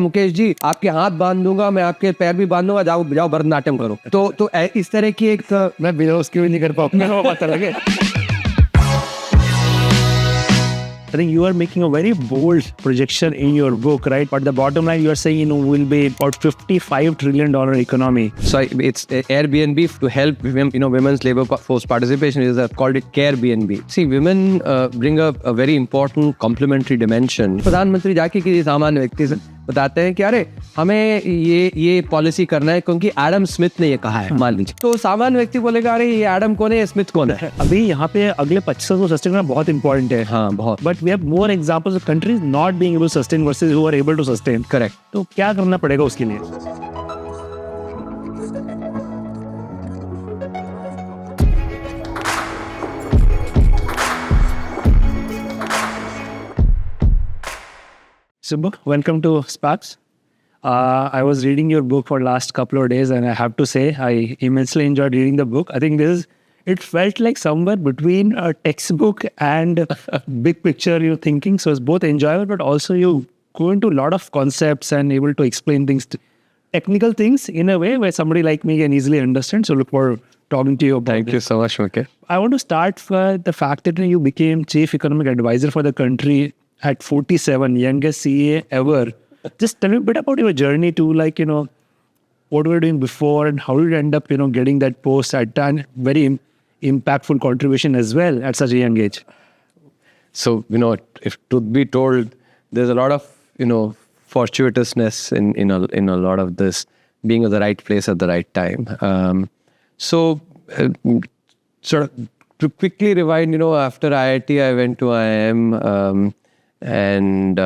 मुकेश जी आपके हाथ बांध दूंगा, मैं आपके पैर भी बांध दूंगा, जाओ जाओ भरतनाट्यम करो। तो इस तरह की एक मैं बिना उसके भी नहीं कर पाऊंगा, पता लगे। I think you are making a very bold projection in your book, right? But the bottom line, you are saying, will be about $55 trillion economy. So it's Airbnb to help women's labor force participation. Is called it Carebnb. See, women bring a very important complementary dimension. प्रधानमंत्री जाके किसी सामान्य व्यक्ति से बताते हैं कि अरे हमें ये पॉलिसी करना है क्योंकि एडम स्मिथ ने ये कहा है, मान लीजिए। तो सामान्य व्यक्ति बोलेगा अरे ये एडम कौन है, स्मिथ कौन है। अभी यहाँ पे अगले 25 को सस्टेन करना बहुत इंपॉर्टेंट है। हाँ, बहुत। But we have more examples of countries not being able to sustain versus who are able to sustain. Correct. तो क्या करना पड़ेगा उसके लिए? Subbu, welcome to SparX. I was reading your book for last couple of days, and I have to say I immensely enjoyed reading the book. I think it felt like somewhere between a textbook and big picture you're thinking. So it's both enjoyable, but also you go into a lot of concepts and able to explain things, technical things in a way where somebody like me can easily understand. So look forward to talking to you about Thank you so much, Mukesh. I want to start with the fact that you became chief economic advisor for the country at 47, youngest CA ever. Just tell me a bit about your journey to what we were doing before and how did you end up, getting that post at a very impactful contribution as well at such a young age. So, if to be told, there's a lot of, fortuitousness in a lot of this, being at the right place at the right time. So, sort of to quickly rewind, after IIT, I went to IIM, and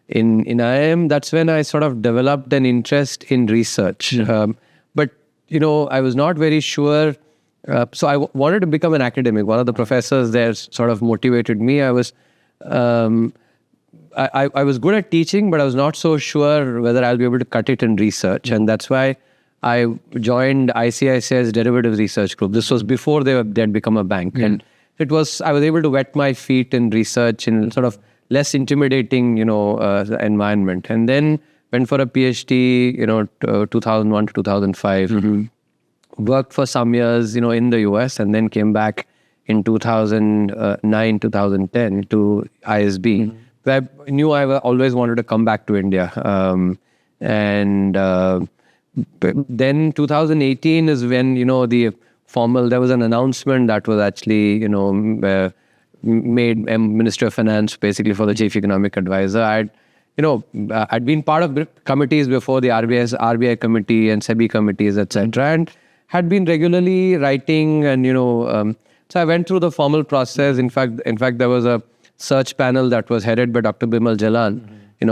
in IIM, that's when I sort of developed an interest in research. But, I was not very sure. So I wanted to become an academic. One of the professors there sort of motivated me. I was good at teaching, but I was not so sure whether I'll be able to cut it in research. And that's why I joined ICICI's Derivative Research Group. This was before they had become a bank. And I was able to wet my feet in research in sort of less intimidating, environment. And then went for a PhD, 2001 to 2005. Worked for some years, in the US, and then came back in 2009, 2010 to ISB. Where I knew I always wanted to come back to India. Then 2018 is when, there was an announcement that was actually, made Minister of Finance basically for the Chief Economic Advisor. I'd been part of committees before, the RBI committee and SEBI committees, etc. And had been regularly writing and, so I went through the formal process. In fact, there was a search panel that was headed by Dr. Bimal Jalan, he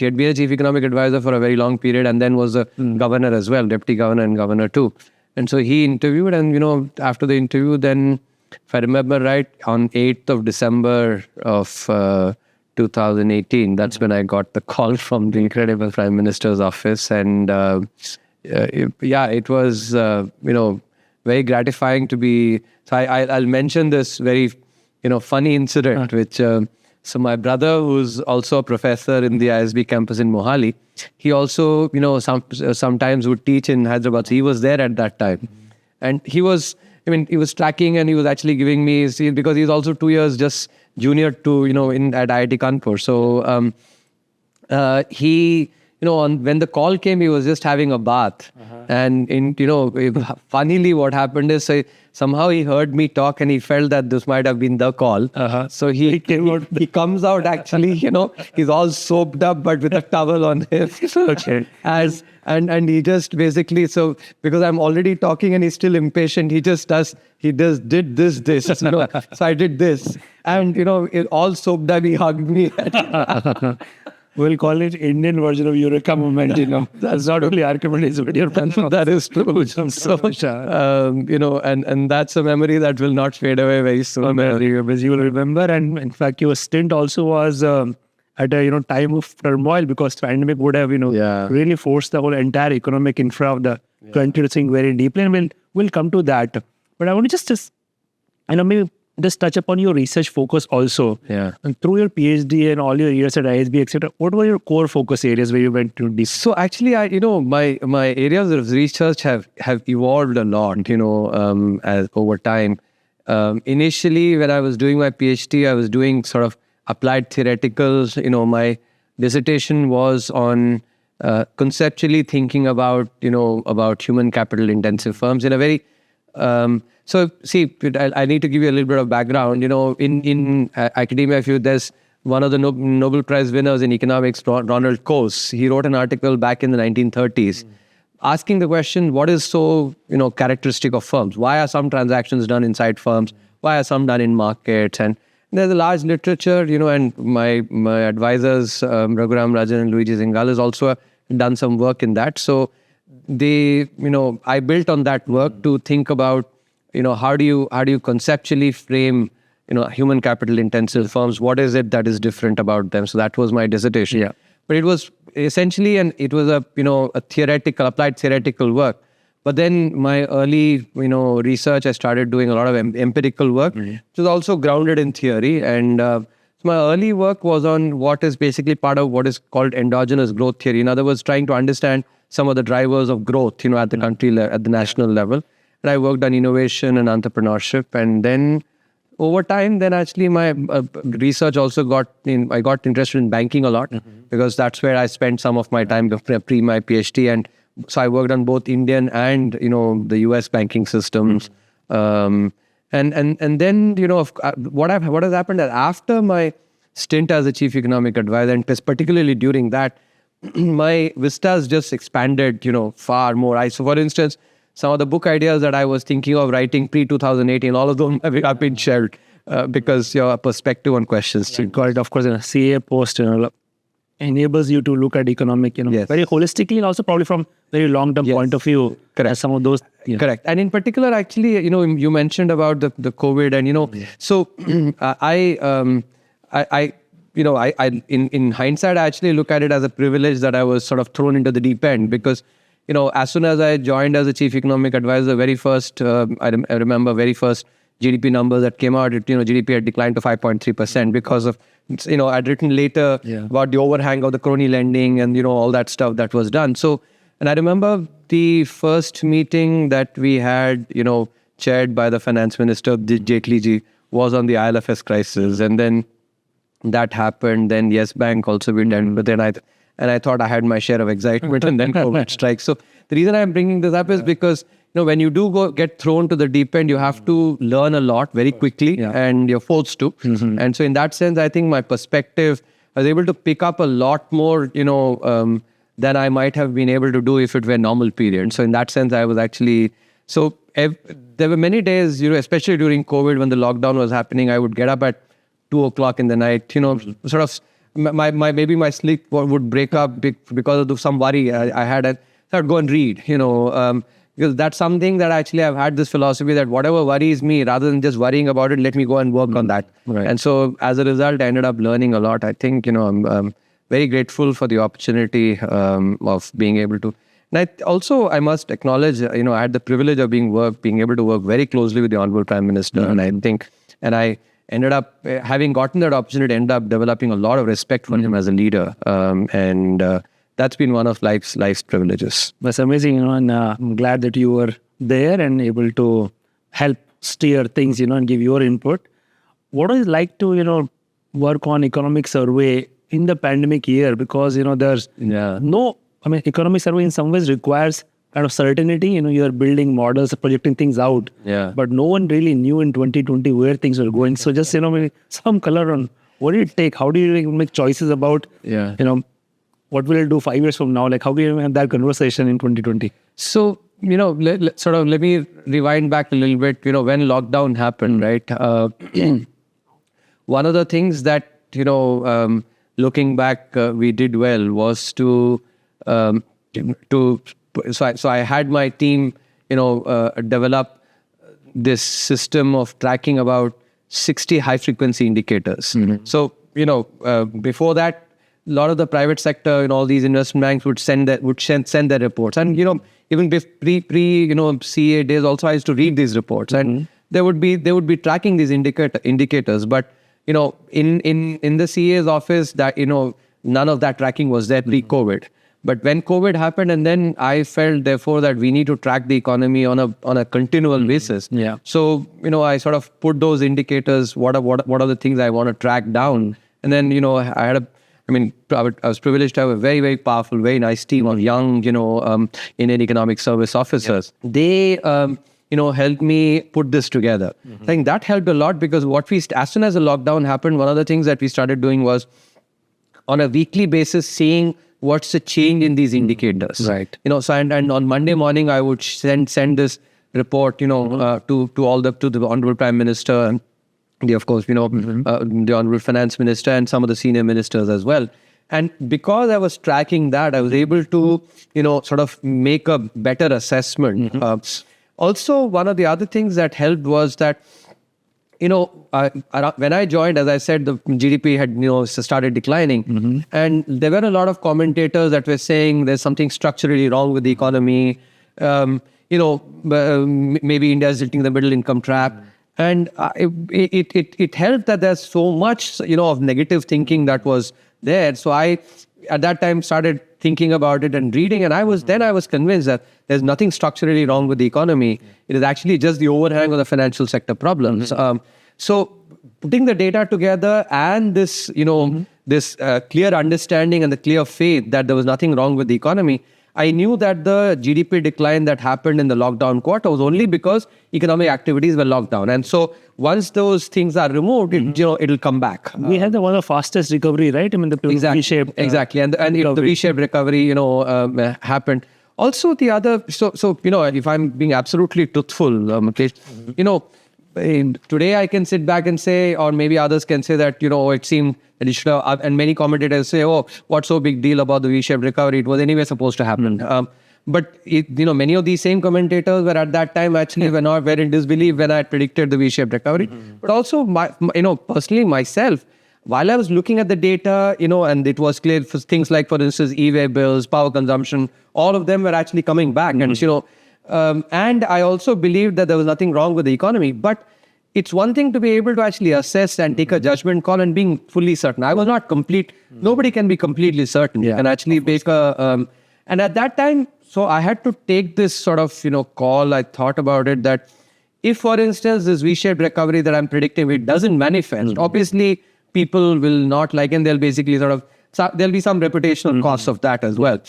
had been a chief economic advisor for a very long period and then was a governor as well, deputy governor and governor too. And so he interviewed and, after the interview, then, if I remember right, on 8th of December of 2018, that's when I got the call from the incredible Prime Minister's office. And it was, very gratifying to be. So I'll mention this very, funny incident, which, so my brother, who's also a professor in the ISB campus in Mohali, he also, sometimes would teach in Hyderabad. So he was there at that time. And he was tracking and he was actually giving me, because he's also 2 years just junior to, at IIT Kanpur. So he, when the call came, he was just having a bath. And, funnily what happened is somehow he heard me talk and he felt that this might have been the call. So he came out, he comes out actually, he's all soaped up, but with a towel on him. Okay. And he just basically, so because I'm already talking and he's still impatient, he did this. So I did this. And, it all soaped up, he hugged me. We'll call it Indian version of Eureka moment, That's not only Archimedes, but your that is true. So, and that's a memory that will not fade away very soon. You will remember. And in fact, your stint also was at a time of turmoil because pandemic would have, really forced the whole entire economic infra of the country to think very deeply. And we'll come to that. But I want to just maybe just touch upon your research focus also. Yeah. And through your PhD and all your years at ISB, etc., what were your core focus areas where you went to deep? So actually, my areas of research have evolved a lot, as over time. Initially, when I was doing my PhD, I was doing sort of applied theoreticals. My dissertation was on conceptually thinking about human capital intensive firms in a very so see, I need to give you a little bit of background. In academia, if there's one of the Nobel Prize winners in economics, Ronald Coase. He wrote an article back in the 1930s asking the question, what is so characteristic of firms? Why are some transactions done inside firms? Why are some done in markets? And there's a large literature, and my advisors, Raghuram Rajan and Luigi Zingales, also done some work in that. So I built on that work to think about, how do you conceptually frame, human capital intensive firms? What is it that is different about them? So that was my dissertation. Yeah. But it was essentially, it was a applied theoretical work. But then my early, research, I started doing a lot of empirical work, which was also grounded in theory. And so my early work was on what is basically part of what is called endogenous growth theory. In other words, trying to understand some of the drivers of growth, at the country, at the national level. And I worked on innovation and entrepreneurship. And then over time, then actually my research also I got interested in banking a lot because that's where I spent some of my time pre my PhD. And so I worked on both Indian and, the US banking systems. And then, what has happened is after my stint as a chief economic advisor, and particularly during that, my vistas just expanded, far more. So for instance, some of the book ideas that I was thinking of writing pre-2018, all of them have been shelved because your perspective on questions changed. Got it. Of course, a CA post enables you to look at economic, Yes. very holistically and also probably from very long-term point of view. Correct. As some of those. Correct. And in particular, actually, you mentioned about the COVID and, so in hindsight, I actually look at it as a privilege that I was sort of thrown into the deep end because, as soon as I joined as a chief economic advisor, very first, I remember very first GDP numbers that came out, GDP had declined to 5.3% because of, I'd written later about the overhang of the crony lending and, all that stuff that was done. So, and I remember the first meeting that we had, chaired by the finance minister, Jaitley ji, was on the ILFS crisis. And then that happened. Then Yes Bank also went down. But then I thought I had my share of excitement and then COVID strikes. So the reason I'm bringing this up is because, when you do get thrown to the deep end, you have to learn a lot very quickly and you're forced to. And so in that sense, I think my perspective, I was able to pick up a lot more, than I might have been able to do if it were normal period. So in that sense, I was actually, there were many days, especially during COVID when the lockdown was happening, I would get up at 2:00 in the night, sort of maybe my sleep would break up because of some worry I had. So I'd go and read, because that's something that actually I've had this philosophy that whatever worries me, rather than just worrying about it, let me go and work on that. Right. And so as a result, I ended up learning a lot. I think, I'm very grateful for the opportunity of being able to. And I must acknowledge, I had the privilege of being able to work very closely with the Honorable Prime Minister. And I think, I ended up, having gotten that opportunity, ended up developing a lot of respect for him as a leader. That's been one of life's privileges. That's amazing, and I'm glad that you were there and able to help steer things, and give your input. What is it like to, work on economic survey in the pandemic year? Because, there's economic survey in some ways requires kind of certainty. You're building models, projecting things out. Yeah. But no one really knew in 2020 where things were going. So just, maybe some color on what did it take? How do you make choices about, what will it do 5 years from now? Like, how do you have that conversation in 2020? So, let me rewind back a little bit, when lockdown happened, right? One of the things that, looking back, we did well was so I had my team, develop this system of tracking about 60 high frequency indicators. So, before that, a lot of the private sector, all these investment banks would send their reports. And, even pre CA days also, I used to read these reports. And they would be tracking these indicators. But in the CA's office, that none of that tracking was there pre-COVID. But when COVID happened, and then I felt therefore that we need to track the economy on a continual basis. Yeah. So I sort of put those indicators. What are the things I want to track down? And then I was privileged to have a very, very powerful, very nice team of young Indian economic service officers. Yeah. They helped me put this together. I think that helped a lot, because as soon as the lockdown happened, one of the things that we started doing was on a weekly basis seeing what's the change in these indicators. Right. So and on Monday morning I would send this report, to the Honorable Prime Minister, and the Honorable Finance Minister, and some of the senior ministers as well. And because I was tracking that, I was able to, sort of make a better assessment. Also, one of the other things that helped was that, when I joined, as I said, the GDP had, started declining. And there were a lot of commentators that were saying there's something structurally wrong with the economy. Maybe India is hitting the middle income trap. And it helped that there's so much, of negative thinking that was there. So I, at that time, started thinking about it and reading. And I was convinced that there's nothing structurally wrong with the economy. It is actually just the overhang of the financial sector problems. So putting the data together and this, this clear understanding and the clear faith that there was nothing wrong with the economy, I knew that the GDP decline that happened in the lockdown quarter was only because economic activities were locked down. And so once those things are removed, it'll come back. We had one of the fastest recovery, right? I mean, the V-shaped. Exactly. And the V-shaped recovery, happened. Also, the other, so if I'm being absolutely truthful, Mukesh, today I can sit back and say, or maybe others can say that, it seemed that it should have, and many commentators say, oh, what's so big deal about the V-shaped recovery? It was anyway supposed to happen. But many of these same commentators were at that time actually were in disbelief when I predicted the V-shaped recovery. But also, personally myself, while I was looking at the data, and it was clear for things like, for instance, e-way bills, power consumption, all of them were actually coming back. And I also believed that there was nothing wrong with the economy. But it's one thing to be able to actually assess and take a judgment call and being fully certain. I was not complete. Nobody can be completely certain and actually make a... and at that time, so I had to take this sort of, call. I thought about it that if, for instance, this V-shaped recovery that I'm predicting, it doesn't manifest, obviously people will not like, and they'll basically there'll be some reputational costs of that as well.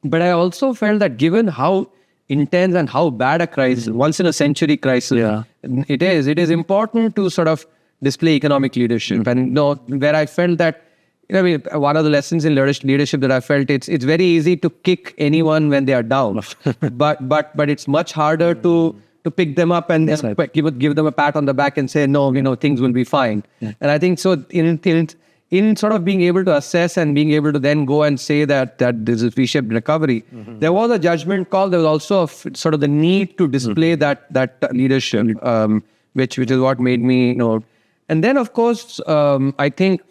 But I also felt that given how intense and how bad a crisis, once in a century crisis, it is important to sort of display economic leadership. And where I felt that, one of the lessons in leadership that I felt, it's very easy to kick anyone when they are down, but it's much harder to pick them up and give them a pat on the back and say, no, things will be fine. And I think so in sort of being able to assess and being able to then go and say that this is V-shaped recovery, there was a judgment call. There was also sort of the need to display that leadership, which is what made me, And then, of course, I think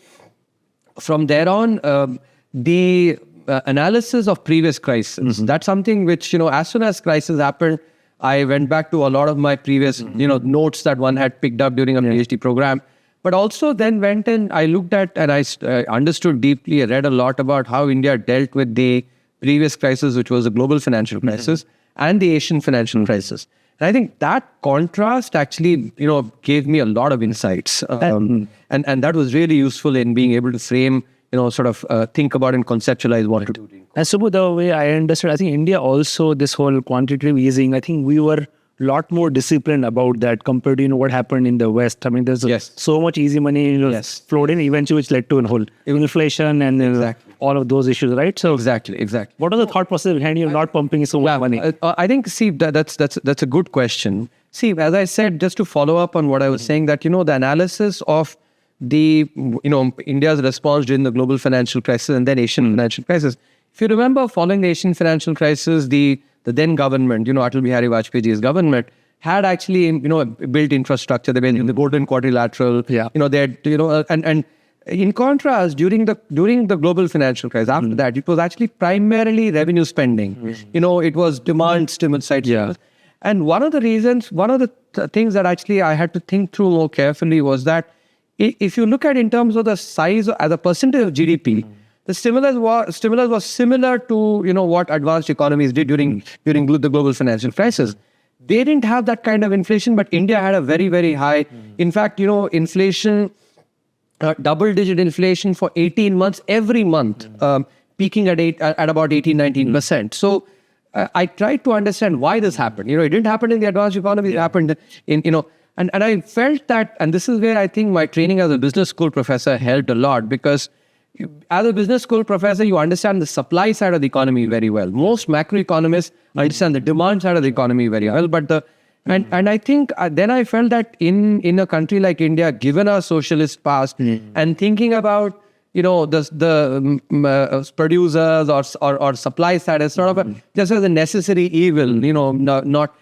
from there on, the analysis of previous crises, that's something which, as soon as crisis happened, I went back to a lot of my previous, notes that one had picked up during a PhD program. But also then went and I looked at and I understood deeply, I read a lot about how India dealt with the previous crisis, which was the global financial crisis and the Asian financial crisis. And I think that contrast actually, gave me a lot of insights. And that was really useful in being able to frame, sort of think about and conceptualize what to do. And Subbu, the way I understood, I think India also, this whole quantitative easing, I think we were a lot more disciplined about that compared to what happened in the West. I mean, there's so much easy money flowed in eventually, which led to a whole inflation and all of those issues, right? So Exactly. What are the thought process behind you not pumping so much money? I think, see, that's a good question. See, as I said, just to follow up on what I was saying, that, the analysis of the, India's response during the global financial crisis and then Asian financial crisis. If you remember, following the Asian financial crisis, the then government, Atal Bihari Vajpayee's government, had actually, built infrastructure. They were in the Golden Quadrilateral. They had, and in contrast, during the global financial crisis, after that, it was actually primarily revenue spending. It was demand stimulus side. And one of the reasons, one of the things that actually I had to think through more carefully was that if you look at in terms of the size as a percentage of GDP, the stimulus was similar to what advanced economies did during the global financial crisis. They didn't have that kind of inflation, but India had a very, very high. In fact, inflation, double-digit inflation for 18 months every month, peaking at about 18-19%. So I tried to understand why this happened. It didn't happen in the advanced economy. It happened and I felt that, and this is where I think my training as a business school professor helped a lot, because as a business school professor, you understand the supply side of the economy very well. Most macroeconomists understand the demand side of the economy very well. But and I think then I felt that in a country like India, given our socialist past, and thinking about the producers or supply side as sort of just as a necessary evil, not.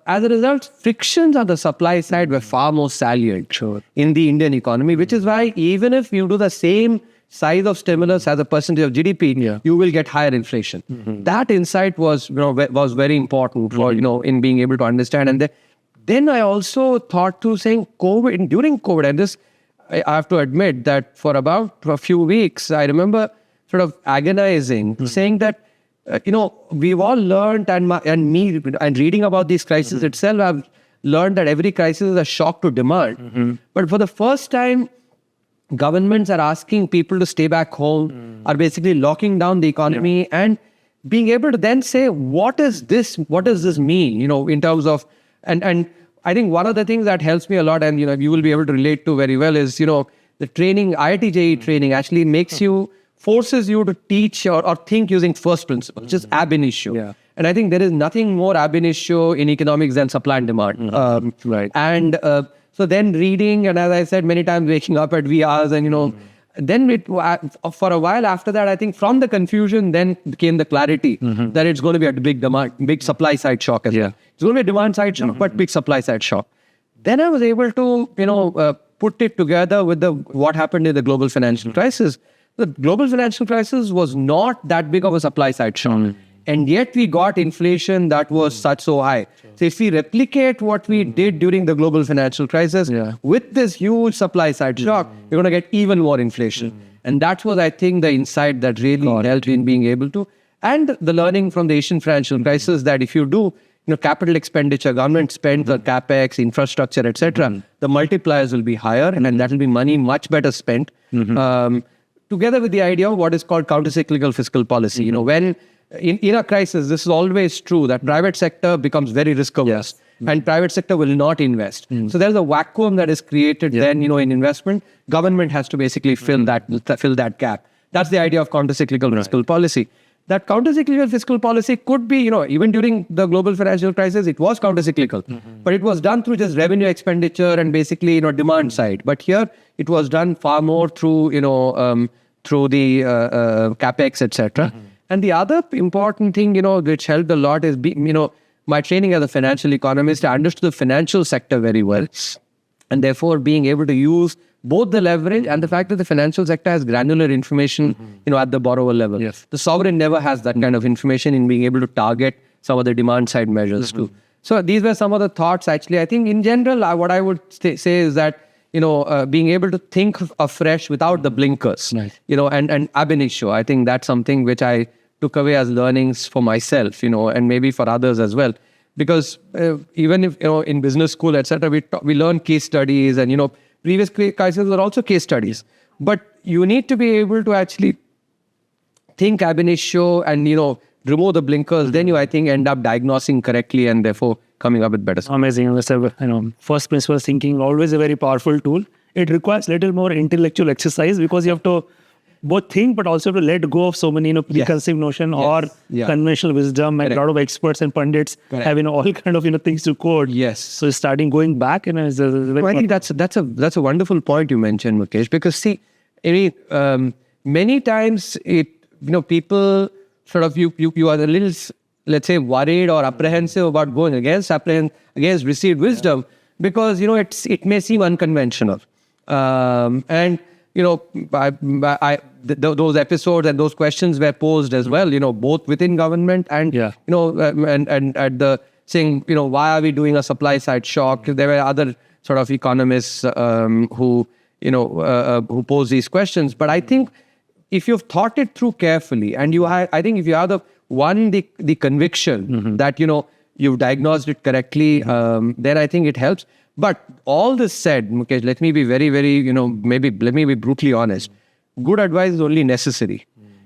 As a result, frictions on the supply side were far more salient in the Indian economy, which is why even if you do the same size of stimulus as a percentage of GDP, you will get higher inflation. That insight was very important for in being able to understand. And then I also thought to saying during COVID, and this I have to admit that for about a few weeks, I remember sort of agonizing, saying that we've all learned, and reading about these crises itself, I've learned that every crisis is a shock to demand. But for the first time, governments are asking people to stay back home, are basically locking down the economy, and being able to then say, what does this mean, in terms of, and I think one of the things that helps me a lot, and you will be able to relate to very well, is the training, IIT JEE training actually forces you to teach or think using first principles, just ab initio. And I think there is nothing more ab initio in economics than supply and demand. Right. And so then reading, and as I said many times, waking up at wee hours, and then for a while after that, I think from the confusion then came the clarity that it's going to be a big supply side shock as well. It's going to be a demand side shock, but big supply side shock. Then I was able to put it together with what happened in the global financial crisis. The global financial crisis was not that big of a supply side shock. And yet we got inflation that was so high. So if we replicate what we did during the global financial crisis with this huge supply side shock, we're going to get even more inflation. And that was, I think, the insight that really helped in being able to, and the learning from the Asian financial crisis, that if you do capital expenditure, government spends on capex, infrastructure, etc., the multipliers will be higher, and then that will be money much better spent. Together with the idea of what is called counter-cyclical fiscal policy. When in a crisis, this is always true, that private sector becomes very risk-averse, and private sector will not invest. So there's a vacuum that is created then, in investment. Government has to basically fill that gap. That's the idea of counter-cyclical fiscal policy. That counter-cyclical fiscal policy could be, even during the global financial crisis, it was counter-cyclical, but it was done through just revenue expenditure and basically, demand side. But here, it was done far more through, through the capex, etc. And the other important thing, which helped a lot is, my training as a financial economist, I understood the financial sector very well, and therefore being able to use both the leverage and the fact that the financial sector has granular information, at the borrower level. The sovereign never has that kind of information in being able to target some of the demand side measures too. So these were some of the thoughts. Actually, I think in general, what I would say is that being able to think afresh without the blinkers, and ab initio. I think that's something which I took away as learnings for myself, and maybe for others as well. Because even if, in business school, etc., we learn case studies, and, previous crises were also case studies. But you need to be able to actually think ab initio and, remove the blinkers. Then you, I think, end up diagnosing correctly and therefore coming up with better solutions. Amazing. First principle thinking, always a very powerful tool. It requires little more intellectual exercise, because you have to both think, but also to let go of so many preconceived notion or conventional wisdom. And a lot of experts and pundits have all kind of things to quote. So starting going back, I think that's a wonderful point you mentioned, Mukesh, because see, many times people sort of you are a little, let's say, worried or apprehensive about going against received wisdom, because it may seem unconventional, and those episodes and those questions were posed as well, both within government and and at the saying, why are we doing a supply side shock? There were other sort of economists who pose these questions. But I think if you've thought it through carefully, and I think if you have the conviction that, you've diagnosed it correctly, then I think it helps. But all this said, Mukesh, let me be very, very, let me be brutally honest. Good advice is only necessary.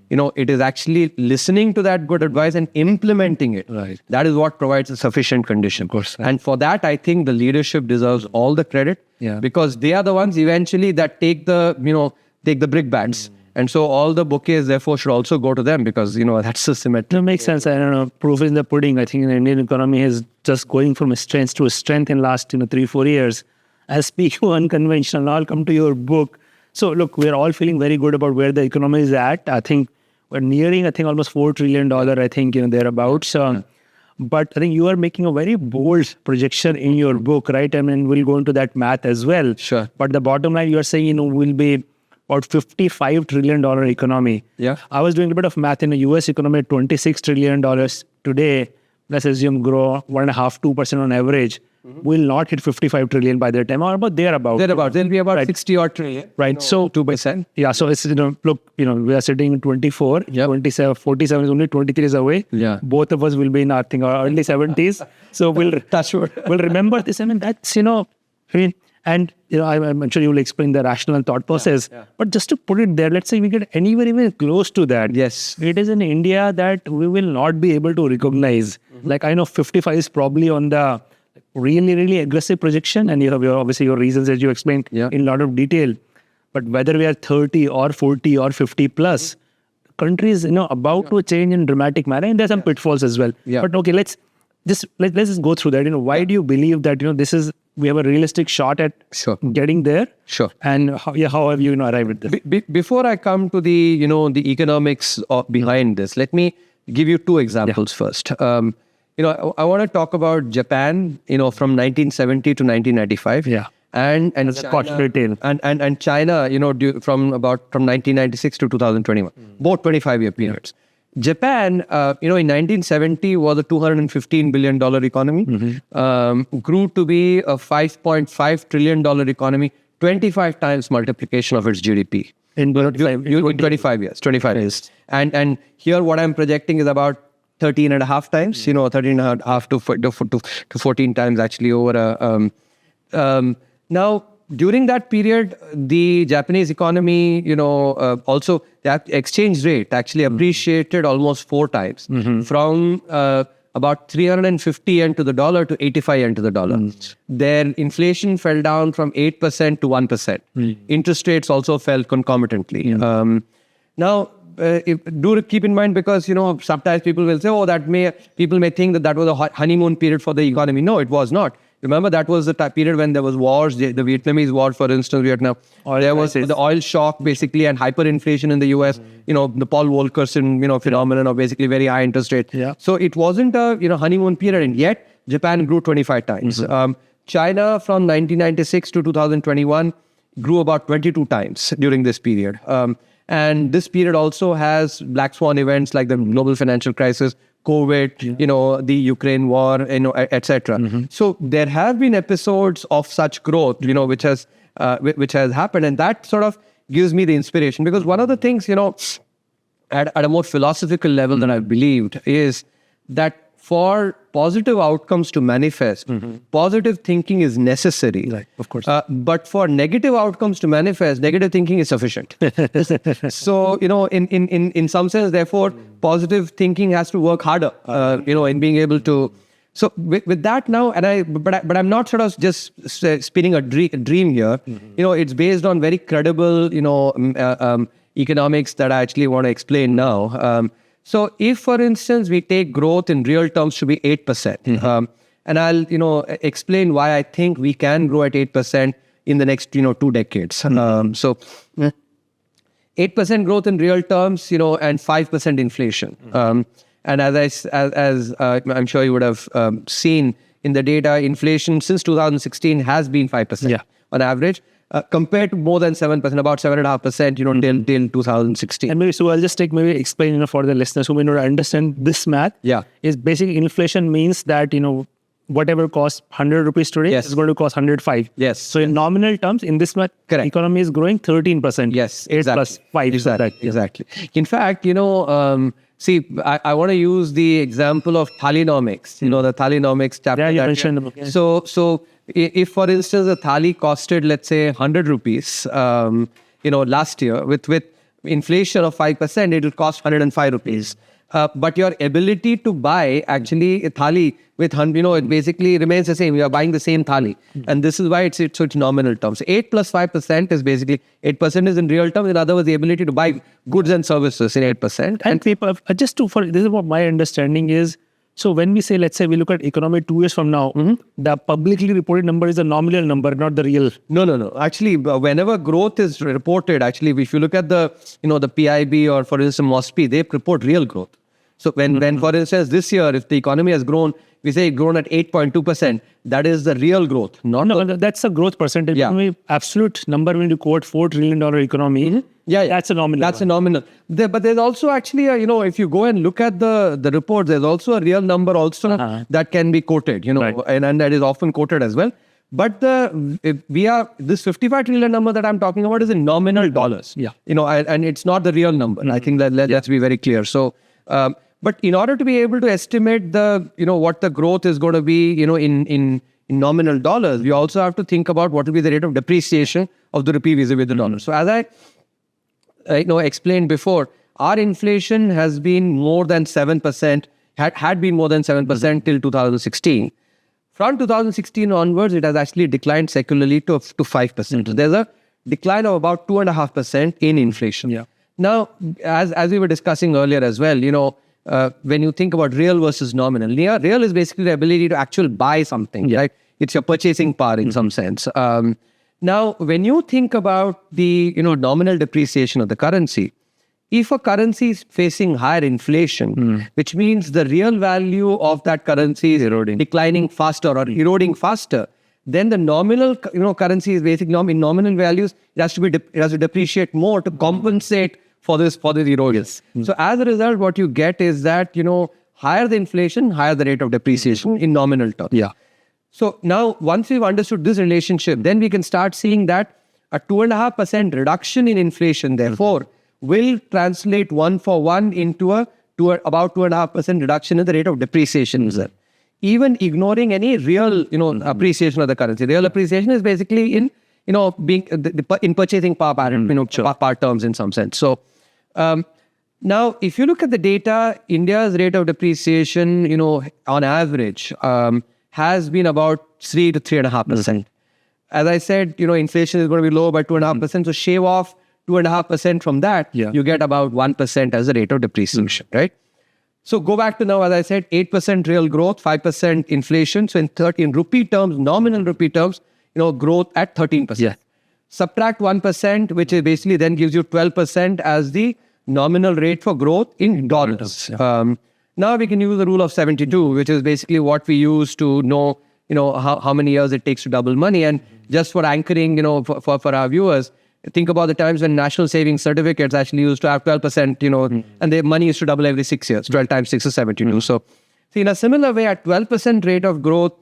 It is actually listening to that good advice and implementing it. Right. That is what provides a sufficient condition. Of course. And for that, I think the leadership deserves all the credit, because they are the ones eventually that take the brickbats. And so all the bouquets, therefore, should also go to them, because, that's the symmetry. It makes sense. I don't know. Proof is in the pudding. I think the Indian economy is just going from strength to strength in last 3-4 years. I speak unconventional. I'll come to your book. So look, we're all feeling very good about where the economy is at. I think we're nearing, almost $4 trillion, thereabouts. But I think you are making a very bold projection in your book, right? I mean, we'll go into that math as well. Sure. But the bottom line, you are saying, we'll be about $55 trillion economy. Yeah. I was doing a bit of math in the US economy, $26 trillion today. Let's assume grow 1.5-2% on average. Will not hit 55 trillion by that time, or about thereabouts. There'll be about 60 odd trillion. Right. So 2%. Yeah. So it's, look, we are sitting in 24, 27, 47 is only 23 is away. Yeah. Both of us will be in, I think, our early 70s. So we'll remember this. I mean, that's, and I'm sure you will explain the rational thought process. Yeah. But just to put it there, let's say we get anywhere even close to that. Yes. It is in India that we will not be able to recognize. Like, I know 55 is probably on the really, really aggressive projection, and you have obviously your reasons as you explained in a lot of detail. But whether we are 30 or 40 or 50 plus, country is about to change in dramatic manner, and there's some pitfalls as well. Yeah. But okay, let's just go through that. Why do you believe that we have a realistic shot at getting there? Sure. And how have you arrived at this? Before I come to the the economics behind this, let me give you two examples first. I want to talk about Japan, from 1970 to 1995. Yeah. And China, and China, from 1996 to 2021, both 25-year periods. Japan, in 1970 was a $215 billion economy, grew to be a $5.5 trillion economy, 25 times multiplication of its GDP. In 25 years. And here what I'm projecting is about 13 and a half times, 13 and a half to 14 times actually over. Now, during that period, the Japanese economy, also the exchange rate actually appreciated almost 4 times, from about 350 yen to the dollar to 85 yen to the dollar. Their inflation fell down from 8% to 1%. Interest rates also fell concomitantly. Now, do keep in mind, because sometimes people will say, people may think that was a honeymoon period for the economy. No, it was not. Remember, that was the period when there was wars, the Vietnamese war, for instance, Vietnam. There was the oil shock, basically, and hyperinflation in the US. The Paul Volcker phenomenon of basically very high interest rate. Yeah. So it wasn't a honeymoon period, and yet Japan grew 25 times. China from 1996 to 2021 grew about 22 times during this period. And this period also has black swan events like the global financial crisis, COVID, the Ukraine war, etc. So there have been episodes of such growth, which has happened, and that sort of gives me the inspiration. Because one of the things, at a more philosophical level that I've believed is that for positive outcomes to manifest, positive thinking is necessary. Right, of course. But for negative outcomes to manifest, negative thinking is sufficient. So, in some sense, therefore, positive thinking has to work harder, in being able to. So with that now, but I'm not sort of just spinning a dream here. It's based on very credible, economics that I actually want to explain now. So if, for instance, we take growth in real terms to be 8%, and I'll, explain why I think we can grow at 8% in the next, 2 decades. So 8% growth in real terms, and 5% inflation. And as I'm sure you would have seen in the data, inflation since 2016 has been 5% on average. compared to more than 7%, about 7.5%, till 2016. And maybe, so I'll just explain, for the listeners who may not understand this math. Yeah. Is basically inflation means that, whatever costs 100 rupees today Yes. is going to cost 105. Yes. So in nominal terms, in this math, Correct. economy is growing 13%. Yes, 8 exactly. plus 5. Exactly. So that, Exactly. In fact, see, I want to use the example of Thalinomics. The Thalinomics chapter. Yeah, you that- mentioned the book. Yeah. So if, for instance, a thali costed, let's say, 100 rupees, last year, with inflation of 5%, it will cost 105 rupees. But your ability to buy actually a thali with, it basically remains the same. You are buying the same thali. And this is why it's nominal terms. 8 plus 5% is basically, 8% is in real terms. In other words, the ability to buy goods and services in 8%. And people, this is what my understanding is. So when we say, let's say we look at economy 2 years from now, the publicly reported number is the nominal number, not the real. No. Actually, whenever growth is reported, actually, if you look at the, the PIB or, for instance, MOSPI, they report real growth. So when, for instance, this year, if the economy has grown, we say grown at 8.2%, that is the real growth. That's a growth percentage. Yeah. Economy, absolute number when you quote $4 trillion economy. Yeah. That's a nominal. That's a nominal. But there's also actually, if you go and look at the report, there's also a real number also that can be quoted, Right. and that is often quoted as well. But this 55 trillion number that I'm talking about is in nominal dollars. Yeah. And it's not the real number. I think let's be very clear. So, but in order to be able to estimate what the growth is going to be, in nominal dollars, we also have to think about what will be the rate of depreciation of the rupee vis-a-vis the dollar. So as I explained before, our inflation has been more than 7%, had been more than 7% till 2016. From 2016 onwards, it has actually declined secularly to 5%. There's a decline of about 2.5% in inflation. Yeah. Now, as we were discussing earlier as well, when you think about real versus nominal, real is basically the ability to actually buy something, right? It's your purchasing power in some sense. Now, when you think about the nominal depreciation of the currency, if a currency is facing higher inflation, which means the real value of that currency is declining faster or eroding faster, then the nominal currency is basically in nominal values, it has to depreciate more to compensate for this erosion. So as a result, what you get is that higher the inflation, higher the rate of depreciation in nominal terms. Yeah. So now, once we've understood this relationship, then we can start seeing that a 2.5% reduction in inflation, therefore, will translate 1-for-1 into about 2.5% reduction in the rate of depreciation. Even ignoring any real, appreciation of the currency. Real appreciation is basically in, being in purchasing power, power terms in some sense. So now, if you look at the data, India's rate of depreciation, on average, has been about 3 to 3.5%. As I said, inflation is going to be low by 2.5%. So shave off 2.5% from that, you get about 1% as the rate of depreciation, right? So go back to now, as I said, 8% real growth, 5% inflation. So in rupee terms, nominal rupee terms, growth at 13%. Yeah. Subtract 1%, which is basically then gives you 12% as the nominal rate for growth in dollars. Now we can use the rule of 72, which is basically what we use to know, how many years it takes to double money. And just for anchoring, for our viewers, think about the times when national savings certificates actually used to have 12%, and their money used to double every 6 years. 12 times 6 is 72. So, see, in a similar way, at 12% rate of growth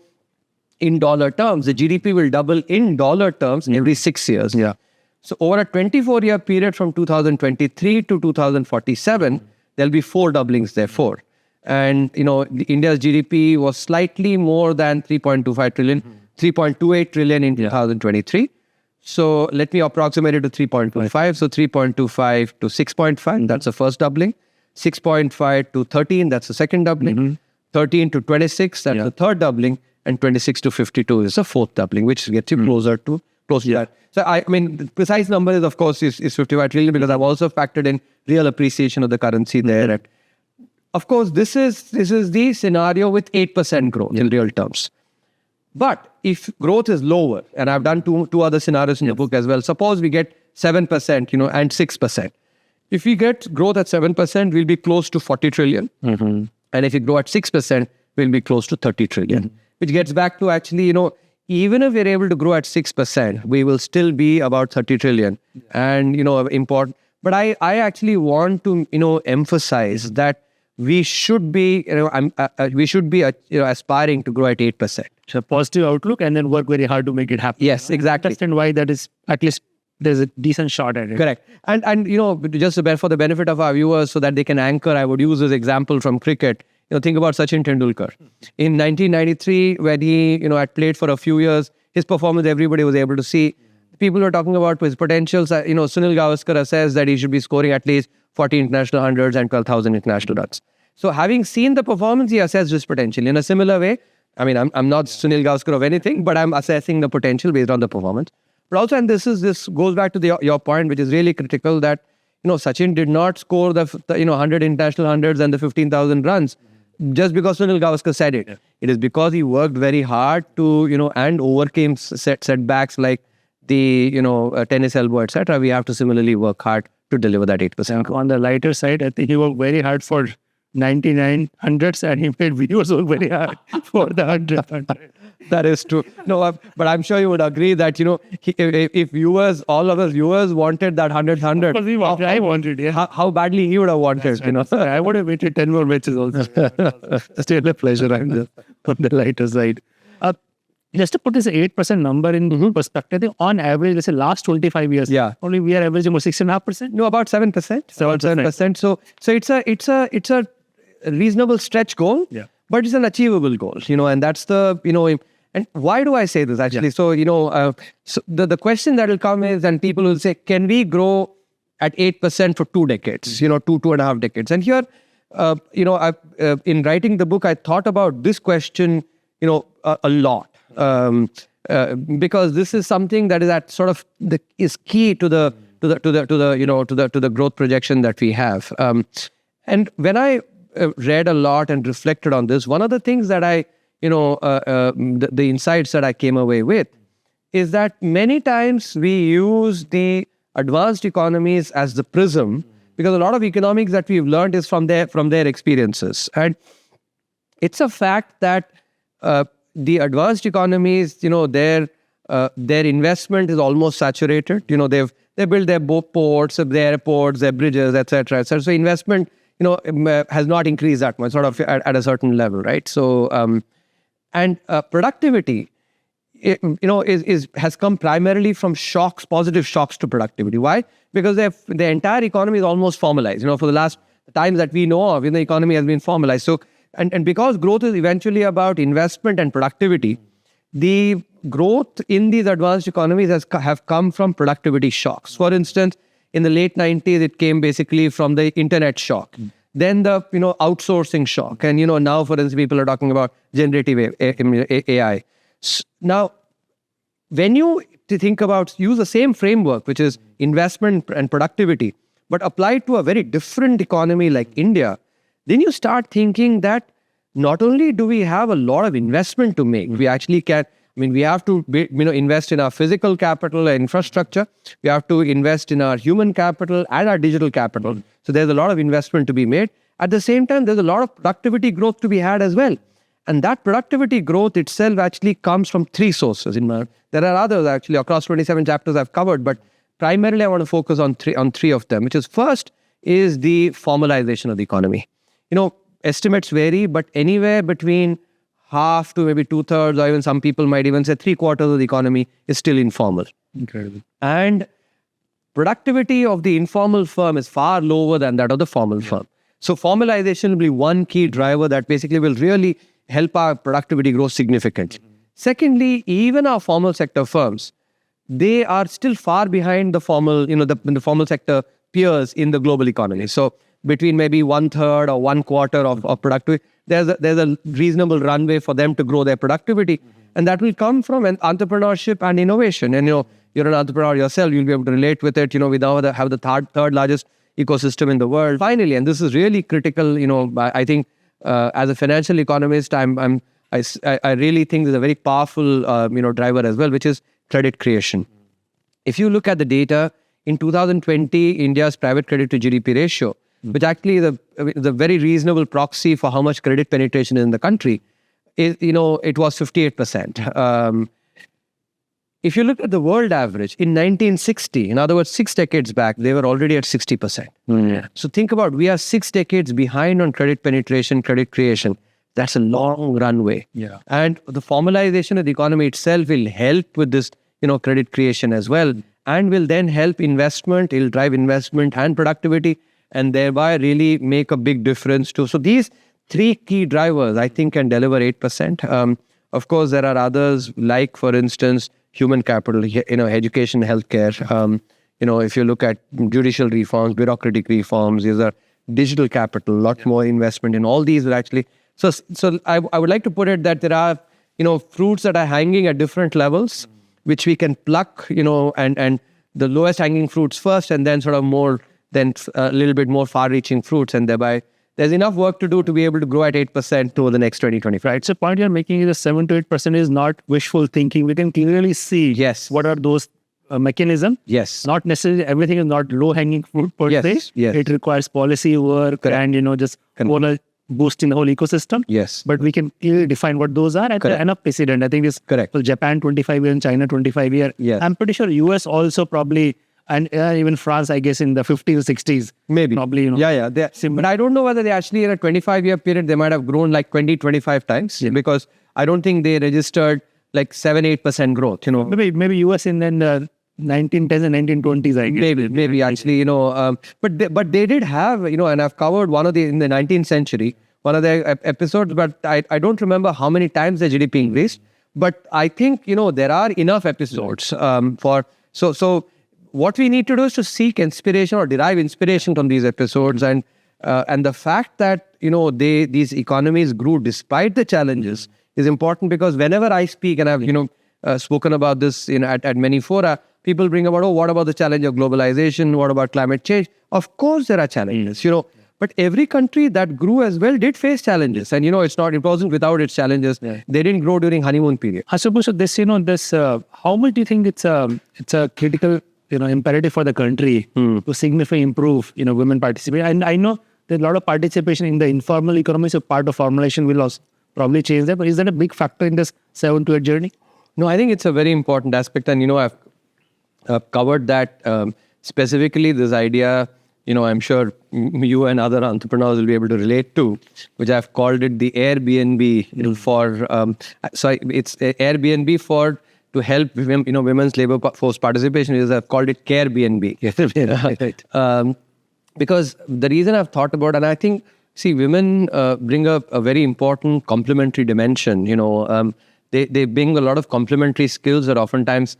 in dollar terms, the GDP will double in dollar terms every 6 years. Yeah. So over a 24-year period from 2023 to 2047, there'll be 4 doublings therefore. And, India's GDP was slightly more than 3.25 trillion, 3.28 trillion in 2023. So let me approximate it to 3.25. So 3.25 to 6.5, that's the first doubling. 6.5 to 13, that's the second doubling. 13 to 26, that's the third doubling. And 26 to 52 is the fourth doubling, which gets you closer to that. So the precise number is, of course, is 55 trillion, because I've also factored in real appreciation of the currency there. Of course, this is the scenario with 8% growth in real terms. But if growth is lower, and I've done two other scenarios in the book as well. Suppose we get 7%, and 6%. If we get growth at 7%, we'll be close to 40 trillion. And if we grow at 6%, we'll be close to 30 trillion. Which gets back to actually, even if we're able to grow at 6%, we will still be about 30 trillion. And, important. But I actually want to, emphasize that we should be, aspiring to grow at 8%. So positive outlook and then work very hard to make it happen. Yes, exactly. Understand why that is, at least there's a decent shot at it. Correct. And just for the benefit of our viewers so that they can anchor, I would use this example from cricket. Think about Sachin Tendulkar. In 1993, when he, had played for a few years, his performance everybody was able to see. People were talking about his potentials. Sunil Gavaskar says that he should be scoring at least 40 international hundreds and 12,000 international runs. So having seen the performance, he assessed his potential. In a similar way, I'm not Sunil Gavaskar of anything, but I'm assessing the potential based on the performance. But also, and this goes back to your point, which is really critical, that Sachin did not score the 100 international hundreds and the 15,000 runs just because Sunil Gavaskar said it. Yeah. It is because he worked very hard to and overcame setbacks like the tennis elbow, etc. We have to similarly work hard to deliver that 8%. On the lighter side, I think he worked very hard for 99 hundreds and he made videos work very hard for the 100. That is true. No, but I'm sure you would agree that, if viewers, all of us viewers wanted that 100. I wanted, yeah. How badly he would have wanted, right. I would have waited 10 more matches also. Still a pleasure. I'm just on the lighter side. Just to put this 8% number in perspective, I think on average, let's say last 25 years, only we are averaging about 6.5%. No, about 7%. 7%. So it's a reasonable stretch goal, but it's an achievable goal, and that's the, and why do I say this actually? So, so the question that will come is, and people will say, can we grow at 8% for 2 decades, 2.5 decades? And here, in writing the book, I thought about this question, a lot. Because this is something that is at sort of is key to the growth projection that we have. And when I read a lot and reflected on this, one of the things that the insights that I came away with is that many times we use the advanced economies as the prism, because a lot of economics that we've learned is from their experiences. And it's a fact that the advanced economies, their investment is almost saturated. They build their ports, their airports, their bridges, etc., etc. So investment, has not increased that much, sort of at a certain level, right? So, and productivity, has come primarily from positive shocks to productivity. Why? Because the entire economy is almost formalized. For the last times that we know of, the economy has been formalized. So, and because growth is eventually about investment and productivity, the growth in these advanced economies have come from productivity shocks. For instance, in the late 90s, it came basically from the internet shock. Then the outsourcing shock. And now, for instance, people are talking about generative AI. Now, when you think about, use the same framework, which is investment and productivity, but applied to a very different economy like India, then you start thinking that not only do we have a lot of investment to make, we actually can, we have to invest in our physical capital and infrastructure. We have to invest in our human capital and our digital capital. So there's a lot of investment to be made. At the same time, there's a lot of productivity growth to be had as well. And that productivity growth itself actually comes from 3 sources. There are others actually across 27 chapters I've covered, but primarily I want to focus on three of them, which is first is the formalization of the economy. Estimates vary, but anywhere between half to maybe 2/3, or even some people might even say 3/4 of the economy is still informal. Incredible. And productivity of the informal firm is far lower than that of the formal firm. So formalization will be one key driver that basically will really help our productivity grow significantly. Secondly, even our formal sector firms, they are still far behind the formal, the formal sector peers in the global economy. So between maybe 1/3 or 1/4 of productivity, there's a reasonable runway for them to grow their productivity. And that will come from an entrepreneurship and innovation. And you're an entrepreneur yourself, you'll be able to relate with it. We now have the third largest ecosystem in the world. Finally, and this is really critical, I think as a financial economist, I really think there's a very powerful driver as well, which is credit creation. If you look at the data, in 2020, India's private credit to GDP ratio, which actually is a very reasonable proxy for how much credit penetration is in the country, it was 58%. if you look at the world average in 1960, in other words, 6 decades back, they were already at 60%. Yeah. So think about, we are 6 decades behind on credit penetration, credit creation. That's a long runway. Yeah. And the formalization of the economy itself will help with this, credit creation as well, and will then help investment. It'll drive investment and productivity, and thereby really make a big difference too. So these 3 key drivers, I think, can deliver 8%. Of course, there are others, like, for instance, human capital, education, healthcare. If you look at judicial reforms, bureaucratic reforms, these are digital capital, a lot more investment in all these will actually. So I would like to put it that there are, fruits that are hanging at different levels, which we can pluck, and the lowest hanging fruits first, and then sort of more, then a little bit more far-reaching fruits, and thereby there's enough work to do to be able to grow at 8% over the next 2025. Right. So point you're making is 7 to 8% is not wishful thinking. We can clearly see what are those mechanisms. Yes. Not necessarily everything is not low-hanging fruit per se. Yes. It requires policy work and, just overall boosting the whole ecosystem. Yes. But we can clearly define what those are. And enough precedent. I think this Correct. Japan 25 year and China 25 year. Yes. I'm pretty sure US also probably, and even France, I guess, in the 50s, 60s. Maybe. Probably, Yeah. But I don't know whether they actually, in a 25-year period, they might have grown like 20, 25 times. Yeah. Because I don't think they registered like 7, 8% growth, Maybe US in the 1910s and 1920s, I guess. Maybe actually, but they did have, and I've covered one of the, in the 19th century, one of their episodes, but I don't remember how many times the GDP increased. But I think, there are enough episodes so what we need to do is to seek inspiration or derive inspiration from these episodes, and the fact that these economies grew despite the challenges is important, because whenever I speak, and I've spoken about this at many fora, people bring about, what about the challenge of globalization? What about climate change? Of course, there are challenges, but every country that grew as well did face challenges, and it wasn't without its challenges. Yeah. They didn't grow during honeymoon period. I suppose this, how much do you think it's a critical imperative for the country to significantly improve, women participation? And I know there's a lot of participation in the informal economy, so part of formalization will also probably change that. But is that a big factor in this 7 to 8 journey? No, I think it's a very important aspect. And, I've covered that specifically, this idea, I'm sure you and other entrepreneurs will be able to relate to, which I've called it the Airbnb for, it's Airbnb for, to help women's labor force participation, is I've called it Carebnb. Right. Because the reason I've thought about, and I think, women bring up a very important complementary dimension. They bring a lot of complementary skills that oftentimes,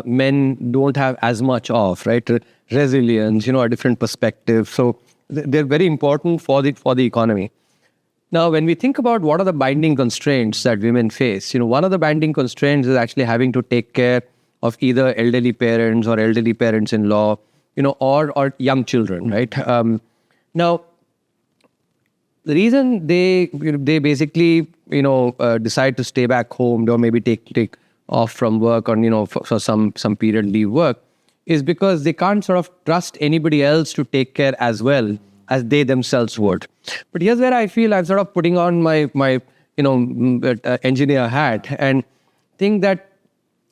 men don't have as much of, right? Resilience, a different perspective. So they're very important for the economy. Now, when we think about what are the binding constraints that women face, one of the binding constraints is actually having to take care of either elderly parents or elderly parents-in-law, or young children, right? Now, the reason they basically, decide to stay back home or maybe take off from work or, for some period leave work is because they can't sort of trust anybody else to take care as well as they themselves would. But here's where I feel I'm sort of putting on my engineer hat and think that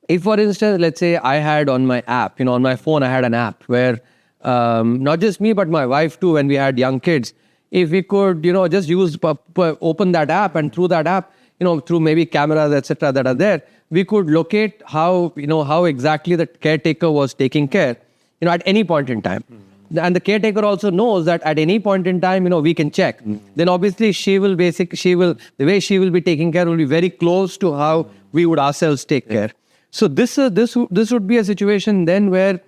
if, for instance, let's say I had on my app, on my phone, I had an app where not just me, but my wife too, when we had young kids, if we could, just open that app, and through that app, through maybe cameras, etc., that are there, we could locate how exactly the caretaker was taking care, at any point in time. And the caretaker also knows that at any point in time, we can check. Then obviously the way she will be taking care will be very close to how we would ourselves take care. So this would be a situation then where,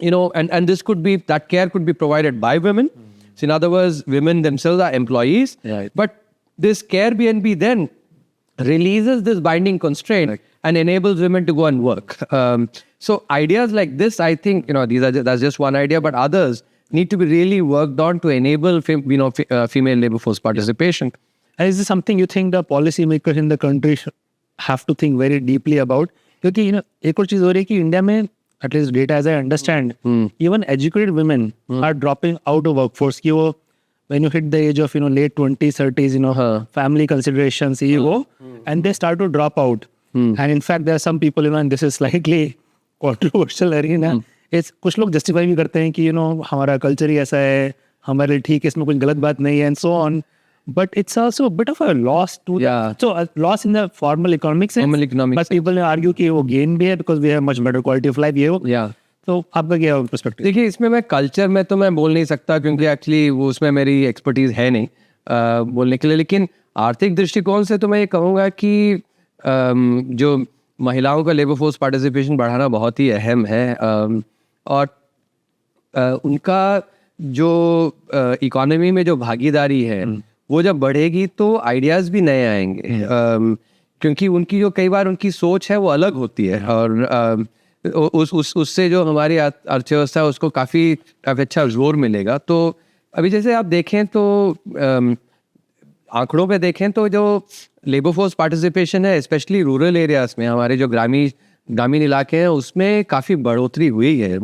and this could be, that care could be provided by women. So in other words, women themselves are employees. Right. But this Carebnb then releases this binding constraint and enables women to go and work. So ideas like this, I think, that's just one idea, but others need to be really worked on to enable, female labor force participation. And is this something you think the policymakers in the country have to think very deeply about? Because, एक और चीज हो रही है कि India में, at least data as I understand, even educated women are dropping out of workforce. कि वो, when you hit the age of, late 20s, 30s, family considerations, and they start to drop out. And in fact, there are some people, and this is slightly controversial arena. It's कुछ लोग justify भी करते हैं कि हमारा culture ही ऐसा है, हमारे लिए ठीक है, इसमें कुछ गलत बात नहीं है, and so on. But it's also a bit of a loss to so a loss in the formal economic sense. Formal economic but people argue कि वो gain भी है because we have much better quality of life. तो आपका क्या perspective? देखिए, इसमें मैं कल्चर में तो मैं बोल नहीं सकता क्योंकि एक्चुअली वो उसमें मेरी एक्सपर्टीज है नहीं बोलने के लिए, लेकिन आर्थिक दृष्टिकोण से तो मैं ये कहूँगा कि जो महिलाओं का लेबर फोर्स पार्टिसिपेशन बढ़ाना बहुत ही अहम है, और उनका जो इकोनॉमी में जो भागीदारी है वो जब बढ़ेगी तो आइडियाज़ भी नए आएंगे, क्योंकि उनकी जो कई बार उनकी सोच है वो अलग होती है, और उससे जो हमारी अर्थव्यवस्था है उसको काफ़ी अच्छा जोर मिलेगा। तो अभी जैसे आप देखें तो आंकड़ों पे देखें तो जो लेबर फोर्स पार्टिसिपेशन है स्पेशली रूरल एरियाज़ में, हमारे जो ग्रामीण इलाके हैं उसमें काफ़ी बढ़ोतरी हुई है।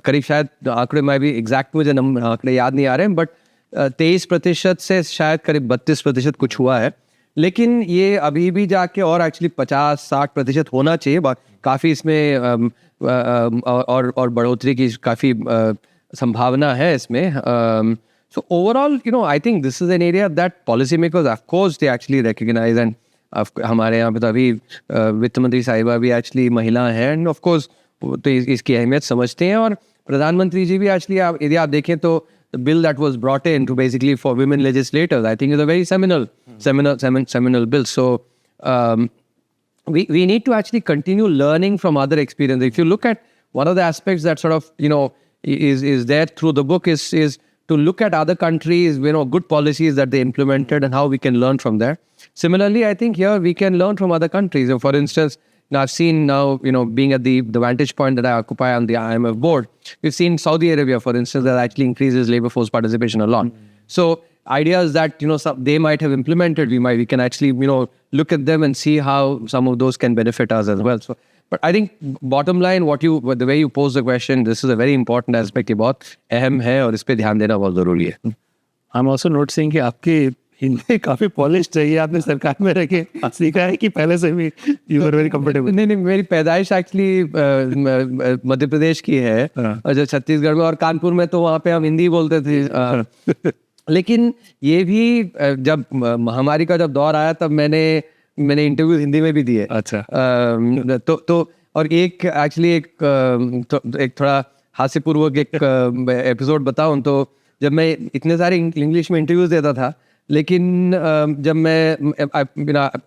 करीब शायद आंकड़े में भी एग्जैक्ट मुझे आंकड़े याद नहीं आ रहे हैं, बट 23% से शायद करीब 32% कुछ हुआ है, लेकिन ये अभी भी जाके और एक्चुअली 50-60% होना चाहिए। काफ़ी इसमें और बढ़ोतरी की काफ़ी संभावना है इसमें। So overall I think this is an area that policy makers of course they actually recognise, and हमारे यहाँ पे तो अभी वित्त मंत्री साहिबा भी एक्चुअली महिला हैं, एंड ऑफ कोर्स तो इसकी अहमियत समझते हैं। और प्रधानमंत्री जी भी एक्चुअली यदि आप देखें तो the bill that was brought in to basically for women legislators, I think is a very seminal bill. So we need to actually continue learning from other experiences. If you look at one of the aspects that sort of is there through the book is to look at other countries, good policies that they implemented and how we can learn from there. Similarly, I think here we can learn from other countries. So for instance, now I've seen now, being at the vantage point that I occupy on the IMF board, we've seen Saudi Arabia, for instance, that actually increases labor force participation a lot. So ideas that, they might have implemented, we can actually, look at them and see how some of those can benefit us as well. So, but I think bottom line, the way you pose the question, this is a very important aspect. ये बहुत अहम है और इस पे ध्यान देना बहुत जरूरी है। I'm also noticing कि आपकी हिंदी काफी पॉलिश चाहिए, आपने सरकार में रह के सीखा है कि पहले से भी यू आर वेरी कंफर्टेबल? नहीं, मेरी पैदाइश एक्चुअली मध्य प्रदेश की है, और जो छत्तीसगढ़ में और कानपुर में तो वहाँ पे हम हिंदी बोलते थे। लेकिन ये भी जब महामारी का जब दौर आया तब मैंने इंटरव्यू हिंदी में भी दिए। अच्छा। तो और एक एक्चुअली एक थोड़ा हास्यपूर्वक एक एपिसोड बताऊं तो जब मैं इतने सारे इंग्लिश में इंटरव्यूज देता था, लेकिन जब मैं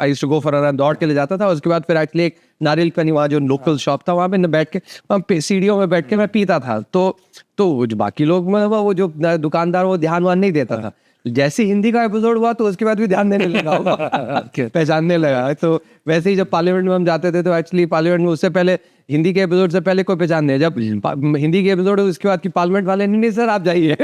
I used to go for a run, दौड़ के ले जाता था, उसके बाद फिर एक्चुअली एक नारियल पानी वहाँ जो लोकल शॉप था वहाँ पे बैठ के वहाँ पे सीढ़ियों में बैठ के मैं पीता था। तो जो बाकी लोग वो जो दुकानदार वो ध्यान नहीं देता था। जैसे हिंदी का एपिसोड हुआ तो उसके बाद भी ध्यान देने लगा, पहचानने लगा। तो वैसे ही जब पार्लियामेंट में हम जाते थे तो एक्चुअली पार्लियामेंट में उससे पहले हिंदी के एपिसोड से पहले कोई पहचान नहीं, जब हिंदी के एपिसोड उसके बाद की पार्लियामेंट वाले नहीं सर आप जाइए।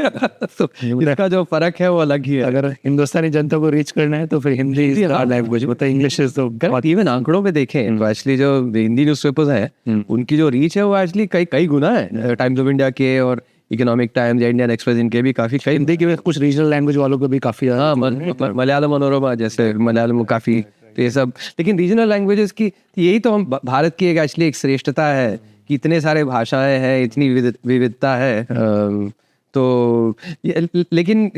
तो इसका जो फर्क है वो अलग ही है। अगर हिंदुस्तानी जनता को रीच करना है तो फिर हिंदी लैंग्वेज होता है, इंग्लिश तो इवन आंकड़ों में देखें तो एक्चुअली जो हिंदी न्यूज़पेपर्स हैं उनकी जो रीच है वो एक्चुअली कई गुना है टाइम्स ऑफ इंडिया के और इकोनॉमिक टाइम्स या इंडियन एक्सप्रेस, इनके भी काफी हिंदी के कुछ रीजनल लैंग्वेज वालों को भी काफी। हाँ, मलयालम मनोरमा जैसे मलयालम काफी, तो ये सब। लेकिन रीजनल लैंग्वेजेस की यही तो हम भारत की एक्चुअली एक श्रेष्ठता है कि इतने सारे भाषाएं हैं, इतनी विविधता है। तो लेकिन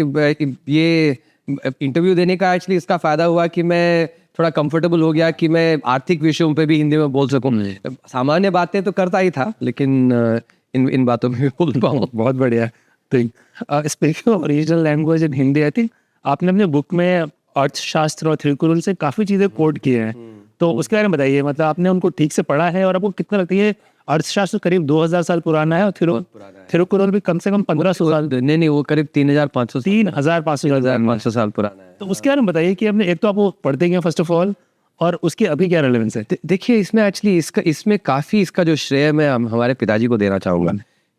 ये इंटरव्यू देने का एक्चुअली इसका फायदा हुआ कि मैं थोड़ा कंफर्टेबल हो गया कि मैं आर्थिक विषयों पे भी हिंदी में बोल सकूं। सामान्य बातें तो करता ही था, लेकिन इन बातों में भी बोल पाऊँ। बहुत बढ़िया thing. Speaking of regional language in Hindi, I think आपने अपने बुक में अर्थशास्त्र और थिरुकुरल से काफी चीजें कोट की हैं, तो उसके बारे में बताइए। मतलब आपने उनको ठीक से पढ़ा है और आपको कितना लगता है अर्थशास्त्र करीब 2000 साल पुराना है और थिरुकुरल भी कम से कम 1500 साल? नहीं, वो करीब 3500 साल पुराना है। तो उसके बारे में बताइए कि आपने एक तो आप वो पढ़ते हैं फर्स्ट ऑफ ऑल, और उसके अभी क्या रेलेवेंस है? देखिए, इसमें एक्चुअली इसमें काफ़ी इसका जो श्रेय मैं हमारे पिताजी को देना चाहूँगा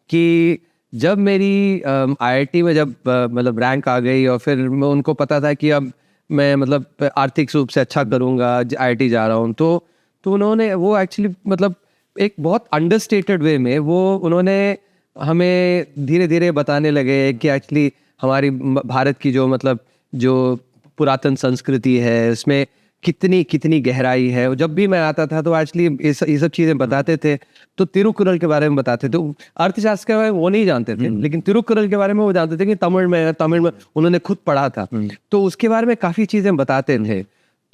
कि जब मेरी IIT में जब मतलब रैंक आ गई और फिर मैं उनको पता था कि अब मैं मतलब आर्थिक रूप से अच्छा करूँगा, IIT जा रहा हूँ, तो उन्होंने वो एक्चुअली मतलब एक बहुत अंडरस्टेटेड वे में वो उन्होंने हमें धीरे धीरे बताने लगे कि एक्चुअली हमारी भारत की जो मतलब जो पुरातन संस्कृति है इसमें कितनी कितनी गहराई है। जब भी मैं आता था तो एक्चुअली ये सब चीज़ें बताते थे, तो तिरुकुरल के बारे में बताते थे। अर्थशास्त्र के बारे में वो नहीं जानते थे, लेकिन तिरुकुरल के बारे में वो जानते थे कि तमिल में उन्होंने खुद पढ़ा था, तो उसके बारे में काफ़ी चीज़ें बताते थे।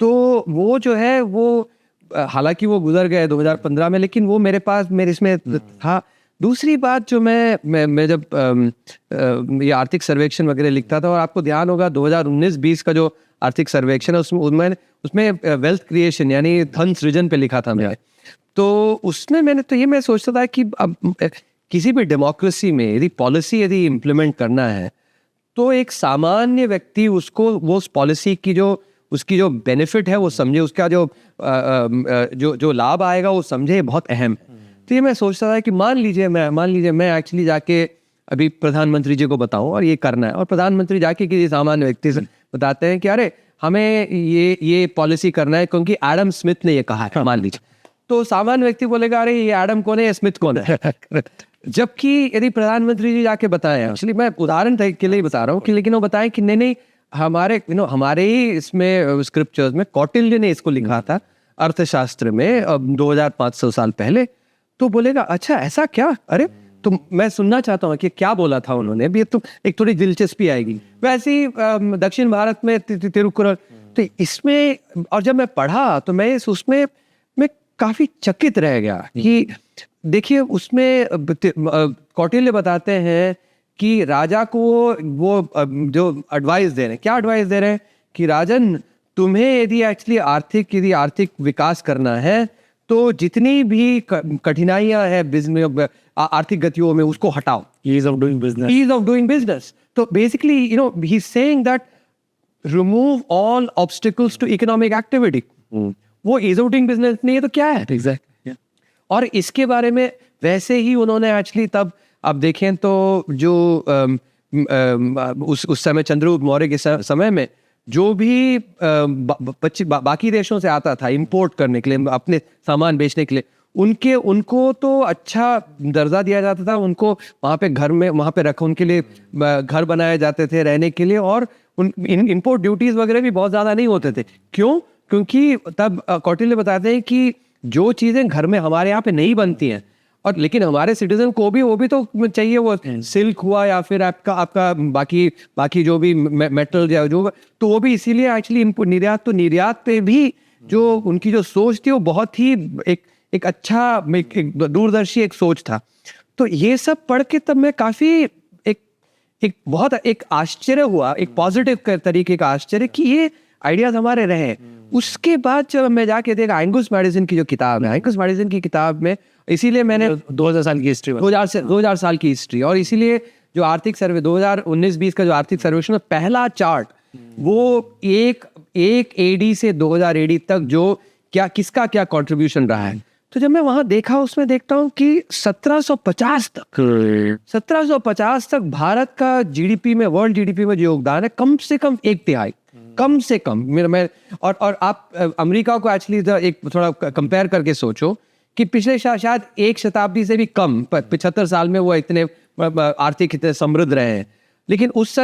तो वो जो है वो हालांकि वो गुजर गए 2015 में, लेकिन वो मेरे पास मेरे इसमें था। दूसरी बात जो मैं जब ये आर्थिक सर्वेक्षण वगैरह लिखता था, और आपको ध्यान होगा 2019-20 का जो आर्थिक सर्वेक्षण है उसमें वेल्थ क्रिएशन यानी धन सृजन पे लिखा था मैंने। तो उसमें मैं सोचता था कि अब किसी भी डेमोक्रेसी में यदि पॉलिसी इम्प्लीमेंट करना है, तो एक सामान्य व्यक्ति उसको वो उस पॉलिसी की उसकी जो बेनिफिट है वो समझे, उसका जो लाभ आएगा वो समझे, बहुत अहम है। तो ये मैं सोचता था कि मान लीजिए मैं एक्चुअली जाके अभी प्रधानमंत्री जी को बताऊं और ये करना है, और प्रधानमंत्री जाके किसी सामान्य व्यक्ति से बताते हैं कि अरे हमें ये पॉलिसी करना है क्योंकि एडम स्मिथ ने ये कहा है, मान लीजिए। तो सामान्य व्यक्ति बोलेगा अरे ये एडम कौन है, ये स्मिथ कौन है। जबकि यदि प्रधानमंत्री जी जाके बताएं, एक्चुअली मैं उदाहरण के लिए बता रहा हूँ कि, लेकिन वो बताएं कि नहीं हमारे ही इसमें स्क्रिप्चर्स में कौटिल्य ने इसको लिखा था अर्थशास्त्र में 2500 साल पहले। तो बोलेगा अच्छा ऐसा क्या, अरे तो मैं सुनना चाहता हूँ कि क्या बोला था उन्होंने, भी तो एक थोड़ी दिलचस्पी आएगी। वैसे ही दक्षिण भारत में तिरुकुरल, तो इसमें और जब मैं पढ़ा तो मैं उसमें काफी चकित रह गया कि देखिए उसमें कौटिल्य बताते हैं कि राजा को वो जो एडवाइस दे रहे हैं, क्या एडवाइस दे रहे हैं कि राजन तुम्हें यदि आर्थिक विकास करना है तो जितनी भी कठिनाइयां हैं बिजनेस आर्थिक गतियों में उसको हटाओ, ईज ऑफ डूइंग बिजनेस। तो basically he is saying that remove all obstacles to economic activity. वो ईज ऑफ डूइंग बिजनेस नहीं है तो क्या है एग्जैक्टली। और इसके बारे में वैसे ही उन्होंने एक्चुअली तब आप देखें तो जो उस समय चंद्रगुप्त मौर्य के समय में जो भी बाकी देशों से आता था इंपोर्ट करने के लिए, अपने सामान बेचने के लिए, उनको तो अच्छा दर्जा दिया जाता था, उनको वहाँ पे उनके लिए घर बनाए जाते थे रहने के लिए, और इंपोर्ट ड्यूटीज वगैरह भी बहुत ज़्यादा नहीं होते थे। क्यों? क्योंकि तब कौटिल्य बताते हैं कि जो चीज़ें घर में हमारे यहाँ पे नहीं बनती हैं, और लेकिन हमारे सिटीजन को भी वो भी तो चाहिए, वो सिल्क हुआ या फिर आपका बाकी जो भी मेटल या जो, तो वो भी इसीलिए एक्चुअली निर्यात पे भी जो उनकी जो सोच थी वो बहुत ही एक अच्छा एक दूरदर्शी एक सोच था। तो ये सब पढ़ के तब मैं काफी बहुत आश्चर्य हुआ, एक पॉजिटिव तरीके का आश्चर्य कि ये आइडियाज हमारे रहे। उसके बाद जब मैं जाके देखा एंगस मैडिसन की जो किताब है, एंगस मैडिसन की किताब में, इसीलिए मैंने 2000 साल की हिस्ट्री 2000 साल की हिस्ट्री, और इसीलिए जो आर्थिक सर्वे 2019-20 का जो आर्थिक सर्वेक्षण पहला चार्ट वो एक AD से 2000 AD तक जो किसका क्या कंट्रीब्यूशन रहा है। तो जब मैं वहां देखा, उसमें देखता हूँ कि 1750 तक भारत का जीडीपी में, वर्ल्ड जीडीपी में जो योगदान है कम से कम 1/3, कम से कम और आप अमेरिका को एक्चुअली एक थोड़ा कंपेयर करके सोचो कि पिछले शायद एक शताब्दी से भी कम 75 साल में वो इतने आर्थिक इतने समृद्ध रहे हैं, लेकिन उस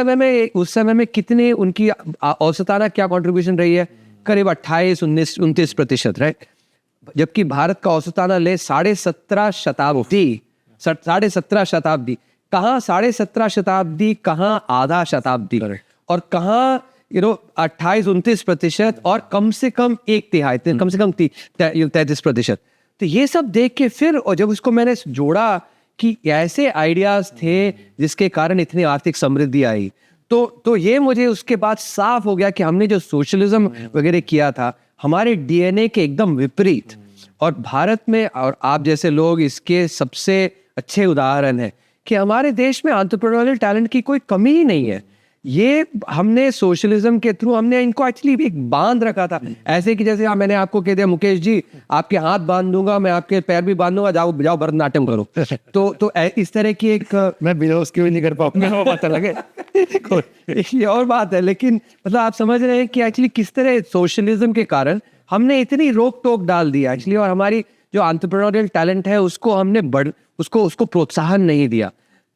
समय में कितने उनकी औसताना क्या कंट्रीब्यूशन रही है, करीब 28-29-29%, राइट। जबकि भारत का औसताना ले 17.5 शताब्दी, कहाँ 17.5 शताब्दी, कहाँ आधा शताब्दी, और कहाँ 28-29%, और कम से कम 1/3, कम से कम 33%। तो ये सब देख के फिर, और जब उसको मैंने जोड़ा कि ऐसे आइडियाज थे जिसके कारण इतनी आर्थिक समृद्धि आई, तो ये मुझे उसके बाद साफ हो गया कि हमने जो सोशलिज्म वगैरह किया था हमारे डीएनए के एकदम विपरीत। और भारत में, और आप जैसे लोग इसके सबसे अच्छे उदाहरण हैं कि हमारे देश में एंटरप्रेन्योरियल टैलेंट की कोई कमी ही नहीं है। ये हमने सोशलिज्म के थ्रू हमने इनको एक्चुअली एक बांध रखा था, ऐसे कि जैसे मैंने आपको कह दिया मुकेश जी आपके हाथ बांध दूंगा, मैं आपके पैर भी बांध दूंगा, जाओ भरतनाट्यम करो। तो इस तरह की एक मैं बिना उसके भी नहीं कर पाऊंगा, वो पता लगे। ये और बात है, लेकिन मतलब आप समझ रहे हैं कि एक्चुअली किस तरह सोशलिज्म के कारण हमने इतनी रोक टोक डाल दिया एक्चुअली, और हमारी जो एंटरप्रेन्योरियल टैलेंट है उसको हमने उसको प्रोत्साहन नहीं दिया।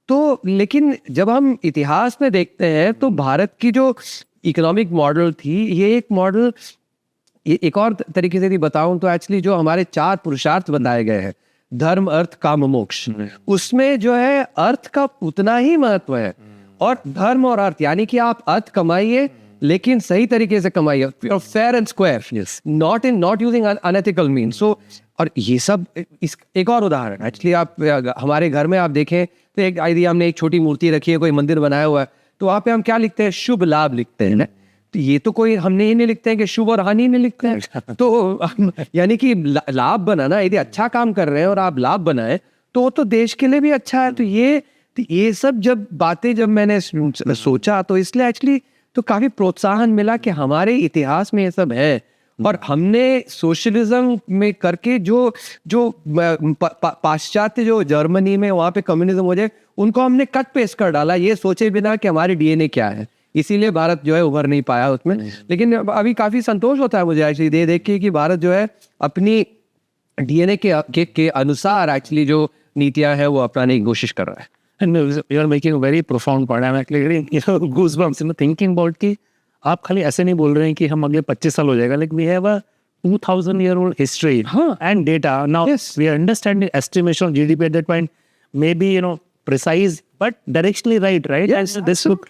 तो लेकिन जब हम इतिहास में देखते हैं तो भारत की जो इकोनॉमिक मॉडल थी, ये एक मॉडल एक और तरीके से बताऊं तो एक्चुअली जो हमारे 4 पुरुषार्थ बताए गए हैं, धर्म अर्थ काम मोक्ष, उसमें जो है अर्थ का उतना ही महत्व है, और धर्म और अर्थ यानी कि आप अर्थ कमाइए लेकिन सही तरीके से कमाइए, fair and square, not using unethical means. So और ये सब एक और उदाहरण एक्चुअली आप हमारे घर में आप देखें तो एक यदि हमने एक छोटी मूर्ति रखी है, कोई मंदिर बनाया हुआ है, तो वहाँ पे हम क्या लिखते हैं, शुभ लाभ लिखते हैं ना। तो ये तो कोई हमने ये नहीं लिखते हैं कि शुभ और हानि नहीं लिखते हैं। तो यानी कि लाभ बनाना, यदि अच्छा काम कर रहे हैं और आप लाभ बनाए तो वो तो देश के लिए भी अच्छा है। तो ये सब जब बातें जब मैंने सोचा तो इसलिए एक्चुअली तो काफी प्रोत्साहन मिला कि हमारे इतिहास में ये सब है, और हमने सोशलिज्म में करके जो पाश्चात्य जो जर्मनी में वहाँ पे कम्युनिज्म हो जाए, उनको हमने कट पेस्ट कर डाला, ये सोचे बिना कि हमारी डीएनए क्या है। इसीलिए भारत जो है उभर नहीं पाया उसमें। लेकिन अभी काफी संतोष होता है मुझे एक्चुअली देख के कि भारत जो है अपनी डीएनए के अनुसार एक्चुअली जो नीतियां है वो अपनाने की कोशिश कर रहा है। And you are making a very profound point. I'm actually getting goosebumps, thinking about कि आप खाली ऐसे नहीं बोल रहे हैं कि हम अगले 25 साल हो जाएगा, like we have a 2000-year-old history and data. Now we understand the estimation of GDP at that point, maybe precise but directionally right? Yes, and this book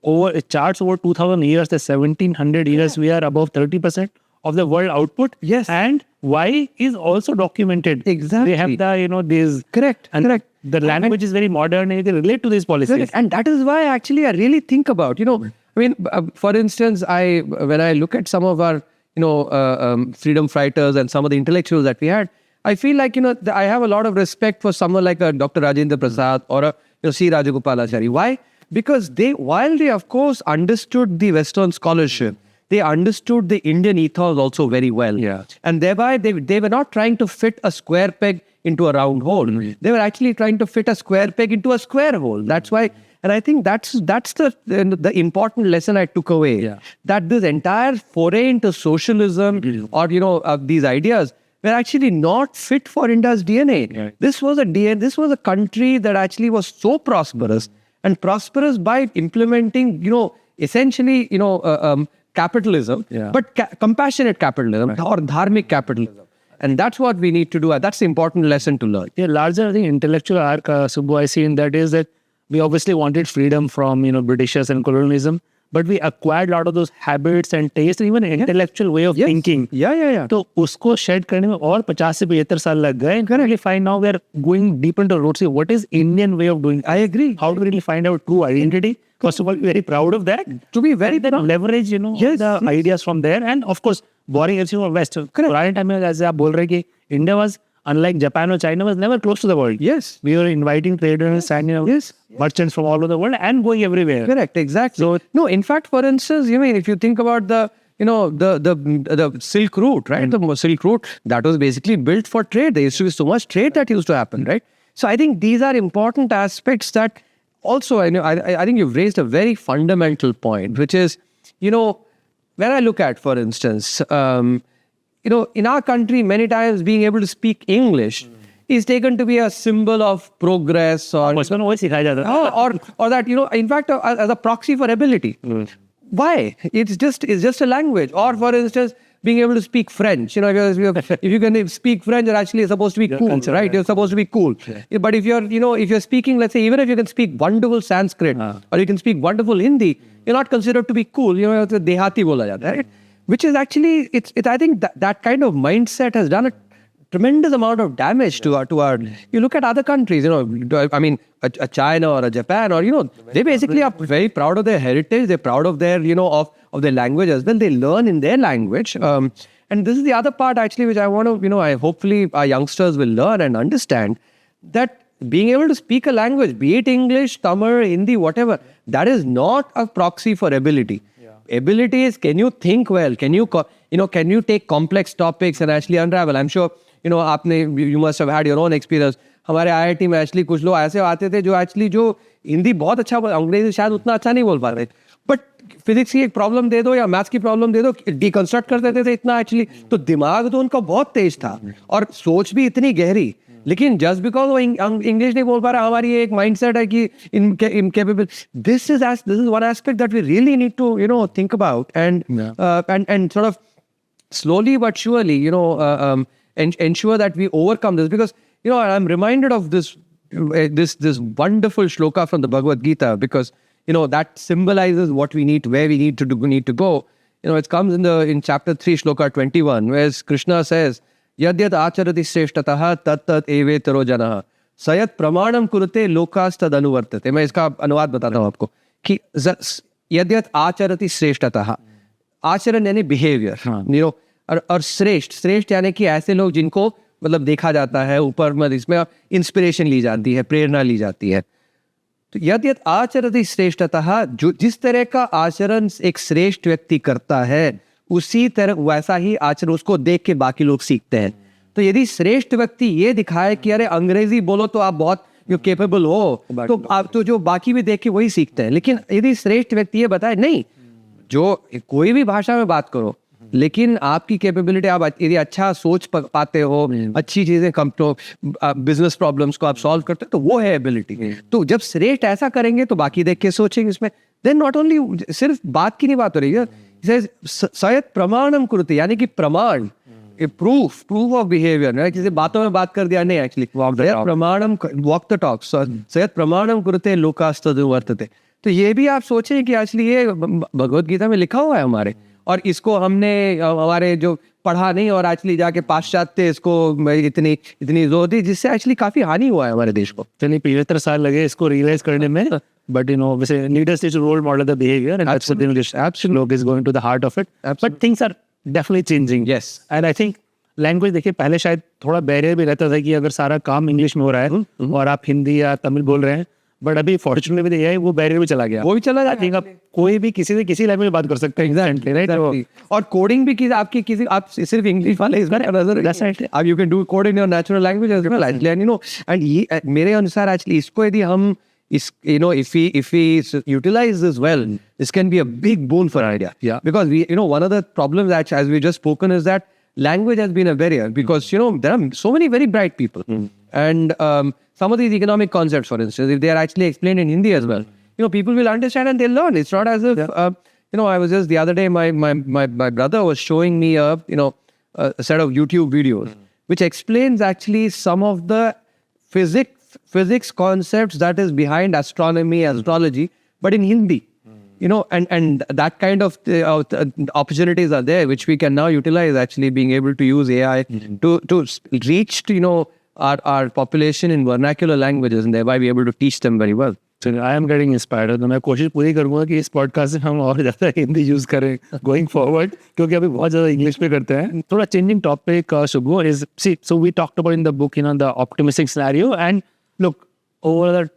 over charts over 2000 years, the 1700 years, we are above 30% of the world output. Yes, and why is also documented. Exactly, they have the these correct. The language is very modern and they relate to these policies. Correct. And that is why actually I really think about, I mean, for instance, when I look at some of our, freedom fighters and some of the intellectuals that we had, I feel like, I have a lot of respect for someone like a Dr. Rajendra Prasad or a C. Rajagopalachari. Why? Because while they of course understood the Western scholarship, they understood the Indian ethos also very well. Yeah. And thereby they were not trying to fit a square peg into a round hole. They were actually trying to fit a square peg into a square hole. That's why, and I think that's the important lesson I took away. Yeah. That this entire foray into socialism or these ideas were actually not fit for India's DNA. Right. This was a country that actually was so prosperous, and prosperous by implementing essentially capitalism, but compassionate capitalism or dharmic capitalism. And that's what we need to do. That's the important lesson to learn. Yeah, larger, I think, intellectual arc, Subbu, I see in that is that we obviously wanted freedom from, Britishers and colonialism, but we acquired a lot of those habits and tastes and even an intellectual way of thinking. Yeah. So, usko shed करने में और 50 से 75 साल लग गए. And currently find now we are going deep into roots. What is Indian way of doing? I agree. How do we really find our true identity? First of all, we're very proud of that. To be very then leverage, the ideas from there. And of course, borrowing everything from West. Correct. Time as आप बोल रहे कि India was, unlike Japan or China, was never close to the world. Yes. We were inviting traders and merchants from all over the world and going everywhere. Correct, exactly. So, no, in fact, for instance, if you think about the Silk Route, right? The Silk Route, that was basically built for trade. There used to be so much trade that used to happen, right? So I think these are important aspects that also, I think you've raised a very fundamental point, which is, when I look at, for instance, in our country, many times being able to speak English is taken to be a symbol of progress or that, in fact, as a proxy for ability. Why? It's just a language. Or, for instance, being able to speak French. If you can speak French, you're actually supposed to be cool, right? You're supposed to be cool. Yeah. But if you're speaking, let's say, even if you can speak wonderful Sanskrit or you can speak wonderful Hindi, you're not considered to be cool. Dehati bola jata, right? Which is actually, I think that kind of mindset has done a tremendous amount of damage to our. You look at other countries, I mean, a China or a Japan or, they basically are very proud of their heritage. They're proud of their, of their language as well. They learn in their language. And this is the other part actually, which I want to, I hopefully our youngsters will learn and understand that being able to speak a language, be it English, Tamil, Hindi, whatever, that is not a proxy for ability. Ability is, can you think well? Can you take complex topics and actually unravel? I'm sure, you must have had your own experience. हमारे IIT में actually कुछ लोग ऐसे आते थे जो हिंदी बहुत अच्छा अंग्रेजी शायद उतना अच्छा नहीं बोल पाते, बट फिजिक्स की एक प्रॉब्लम दे दो या मैथ्स की प्रॉब्लम दे दो, डिकंस्ट्रक्ट कर देते थे इतना एक्चुअली. तो दिमाग तो उनका बहुत तेज था और सोच भी इतनी गहरी, लेकिन जस्ट बिकॉज वो इंग्लिश नहीं बोल पा रहा, हमारी एक माइंडसेट है कि incapable. This is one aspect that we really need to think about and sort of slowly but surely, ensure that we overcome this. Because, I'm reminded of this wonderful shloka from the Bhagavad Gita, because, that symbolizes what we need, where we need to go. It comes in chapter 3, shloka 21, where Krishna says, Yad yad acharati shreshtatah tat tat evetaro janah sayat pramanam kurute lokas tad anuvartate. मैं इसका अनुवाद बताता हूँ आपको कि यद यद आचरति श्रेष्ठतः, आचरण यानी बिहेवियर, और श्रेष्ठ यानी कि ऐसे लोग जिनको मतलब देखा जाता है ऊपर, मतलब इसमें इंस्पिरेशन ली जाती है, प्रेरणा ली जाती है. तो यद यद आचरति श्रेष्ठतः, जो जिस तरह का आचरण एक श्रेष्ठ व्यक्ति करता है, उसी तरह वैसा ही आचरण उसको देख के बाकी लोग सीखते हैं. तो यदि श्रेष्ठ व्यक्ति ये दिखाए कि अरे अंग्रेजी बोलो तो आप बहुत केपेबल हो, तो आप तो जो बाकी भी देख के वही सीखते हैं. लेकिन यदि श्रेष्ठ व्यक्ति ये बताए नहीं, जो कोई भी भाषा में बात करो, लेकिन आपकी कैपेबिलिटी, आप यदि अच्छा सोच पाते हो, अच्छी चीजें बिजनेस प्रॉब्लम्स को आप सॉल्व करते हो, तो वो है एबिलिटी. तो जब श्रेष्ठ ऐसा करेंगे तो बाकी देख के सोचेंगे इसमें. देन नॉट ओनली सिर्फ बात की नहीं बात हो रही है, सयत प्रमाणम कुरुते, यानी कि प्रमाण, प्रूफ ऑफ बिहेवियर. किसी बातों में बात कर दिया नहीं, एक्चुअली प्रमाणम, वॉक द टॉक, सयत प्रमाणम कुरुते लोकास्तद वर्तते. तो ये भी आप सोचें कि एक्चुअली ये भगवत गीता में लिखा हुआ है हमारे, और इसको हमने हमारे जो पढ़ा नहीं, और एक्चुअली जाके पाश्चात्य इसको इतनी जोर दी, जिससे एक्चुअली काफी हानि हुआ है हमारे देश को. चलिए 75 साल लगे इसको रियलाइज करने में, but वैसे leaders need to role model the behavior, and that's something which absolutely is going to the heart of it. But things are definitely changing. Yes. And I think language, देखिए पहले शायद थोड़ा barrier भी रहता था कि अगर सारा काम इंग्लिश में हो रहा है और आप हिंदी या तमिल बोल रहे हैं, बट अभी फॉर्चुनेटली भी है वो बैरियर भी चला गया. वो भी चला गया. I think आप कोई भी किसी से किसी लैंग्वेज में बात कर सकते हैं. Exactly, right? और कोडिंग भी आपकी किसी, आप सिर्फ इंग्लिश वाले इसका नजर, आप you can do code in your natural language as well, and ये मेरे अनुसार एक्चुअली इसको यदि हम if we utilize this well, this can be a big boon for India. Yeah. Because one of the problems that, as we just spoken, is that language has been a barrier, because there are so many very bright people, and some of these economic concepts, for instance, if they are actually explained in Hindi as well, people will understand and they'll learn. It's not as if I was just the other day, my brother was showing me a set of YouTube videos which explains actually some of the physics concepts that is behind astronomy, astrology, but in Hindi. And that kind of opportunities are there, which we can now utilize, actually being able to use AI to reach to our population in vernacular languages, and thereby be able to teach them very well. So I am getting inspired. तो मैं कोशिश पूरी करूँगा कि इस podcast से हम और ज़्यादा हिंदी यूज़ करें going forward, क्योंकि अभी बहुत ज़्यादा इंग्लिश में करते हैं. थोड़ा changing topic, Shubhu, is, see, so we talked about in the book, the optimistic scenario, and look, over the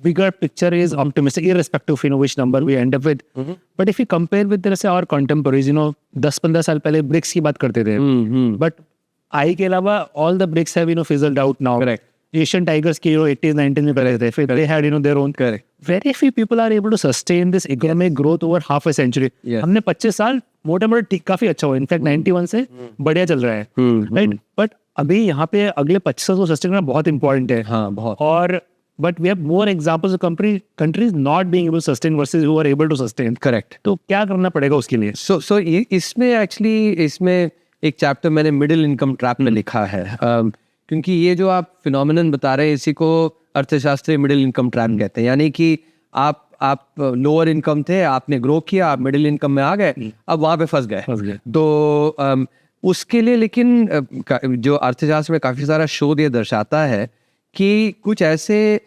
bigger picture is optimistic, irrespective of which number we end up with. But if you compare with जैसे our contemporaries, 10-15 साल पहले BRICS की बात करते थे, but आई के अलावा all the BRICS have fizzled out now. Correct. Asian Tigers के 80s 90s में पहले थे, फिर they had their own. Correct. Very few people are able to sustain this economic growth over half a century. Yes. हमने 25 साल मोटे काफी अच्छा हुआ, इनफैक्ट 91 से बढ़िया चल रहा है, राइट. बट अभी यहाँ पे अगले 25 साल को सस्टेन करना बहुत इंपॉर्टेंट है. हाँ, बहुत. और but we have more examples of countries not being able to sustain versus who are able to sustain. Correct. तो क्या करना पड़ेगा उसके लिए? So इसमें एक चैप्टर मैंने मिडिल इनकम ट्रैप में लिखा है, क्योंकि ये जो आप फिनोमिनन बता रहे हैं, इसी को अर्थशास्त्री मिडिल इनकम ट्रैप कहते हैं. यानी कि आप लोअर इनकम थे, आपने ग्रो किया, आप मिडिल इनकम में आ गए, अब वहां पे फंस गए. तो उसके लिए लेकिन जो अर्थशास्त्र में काफी सारा शोध ये दर्शाता है कि कुछ ऐसे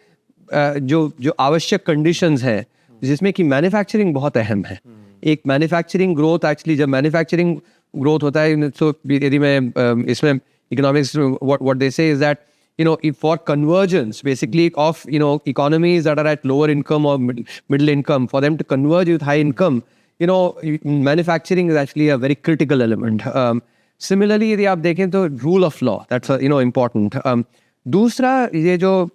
जो आवश्यक कंडीशंस है, जिसमें कि मैन्युफैक्चरिंग बहुत अहम है. एक मैन्युफैक्चरिंग ग्रोथ, एक्चुअली जब मैन्युफैक्चरिंग ग्रोथ होता है, तो यदि मैं इसमें economics what they say is that for convergence basically of economies that are at lower income or middle income, for them to converge with high income, manufacturing is actually a very critical element. Similarly, यदि आप देखें तो rule of law, that's important. दूसरा ये जो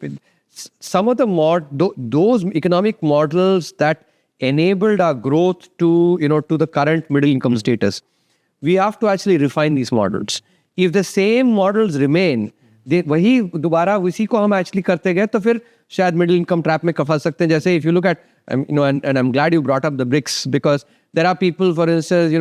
some of those economic models that enabled our growth to the current middle income status, we have to actually refine these models. If the same models remain, वही दोबारा उसी को हम actually करते गए, तो फिर शायद मिडिल इनकम ट्रैप में फंस सकते हैं. जैसे if you look at and I'm glad you brought up the BRICS, because there are people, for instance,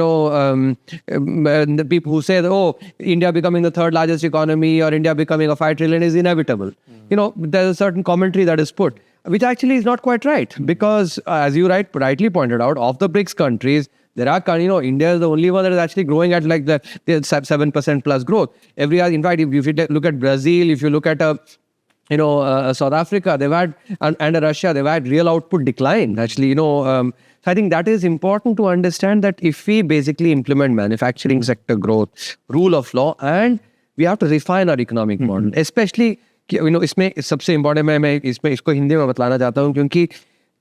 the people who say that, oh, India becoming the third largest economy or India becoming a 5 trillion is inevitable. There's a certain commentary that is put, which actually is not quite right, because as you rightly pointed out, of the BRICS countries, there are, India is the only one that is actually growing at like the 7% plus growth every year. In fact, if you look at Brazil, if you look at South Africa, they've had, and Russia, they've had real output decline actually. So I think that is important to understand, that if we basically implement manufacturing sector growth, rule of law, and we have to refine our economic model, especially इसमें सबसे important मैं इसको हिंदी में बतलाना चाहता हूँ, क्योंकि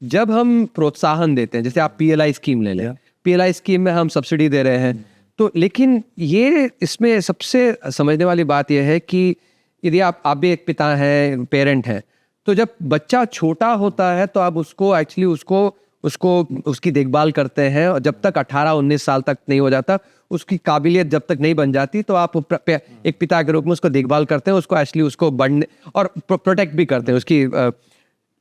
जब हम प्रोत्साहन देते हैं, जैसे आप PLI स्कीम ले लें, PLI स्कीम में हम सब्सिडी दे रहे हैं, तो लेकिन ये इसमें सबसे समझने वाली बात यह है कि यदि आप भी एक पिता हैं, पेरेंट हैं, तो जब बच्चा छोटा होता है तो आप उसको एक्चुअली उसकी देखभाल करते हैं, और जब तक 18-19 साल तक नहीं हो जाता, उसकी काबिलियत जब तक नहीं बन जाती, तो आप एक पिता के रूप में उसको देखभाल करते हैं, उसको एक्चुअली उसको बढ़ने और प्रोटेक्ट भी करते हैं उसकी।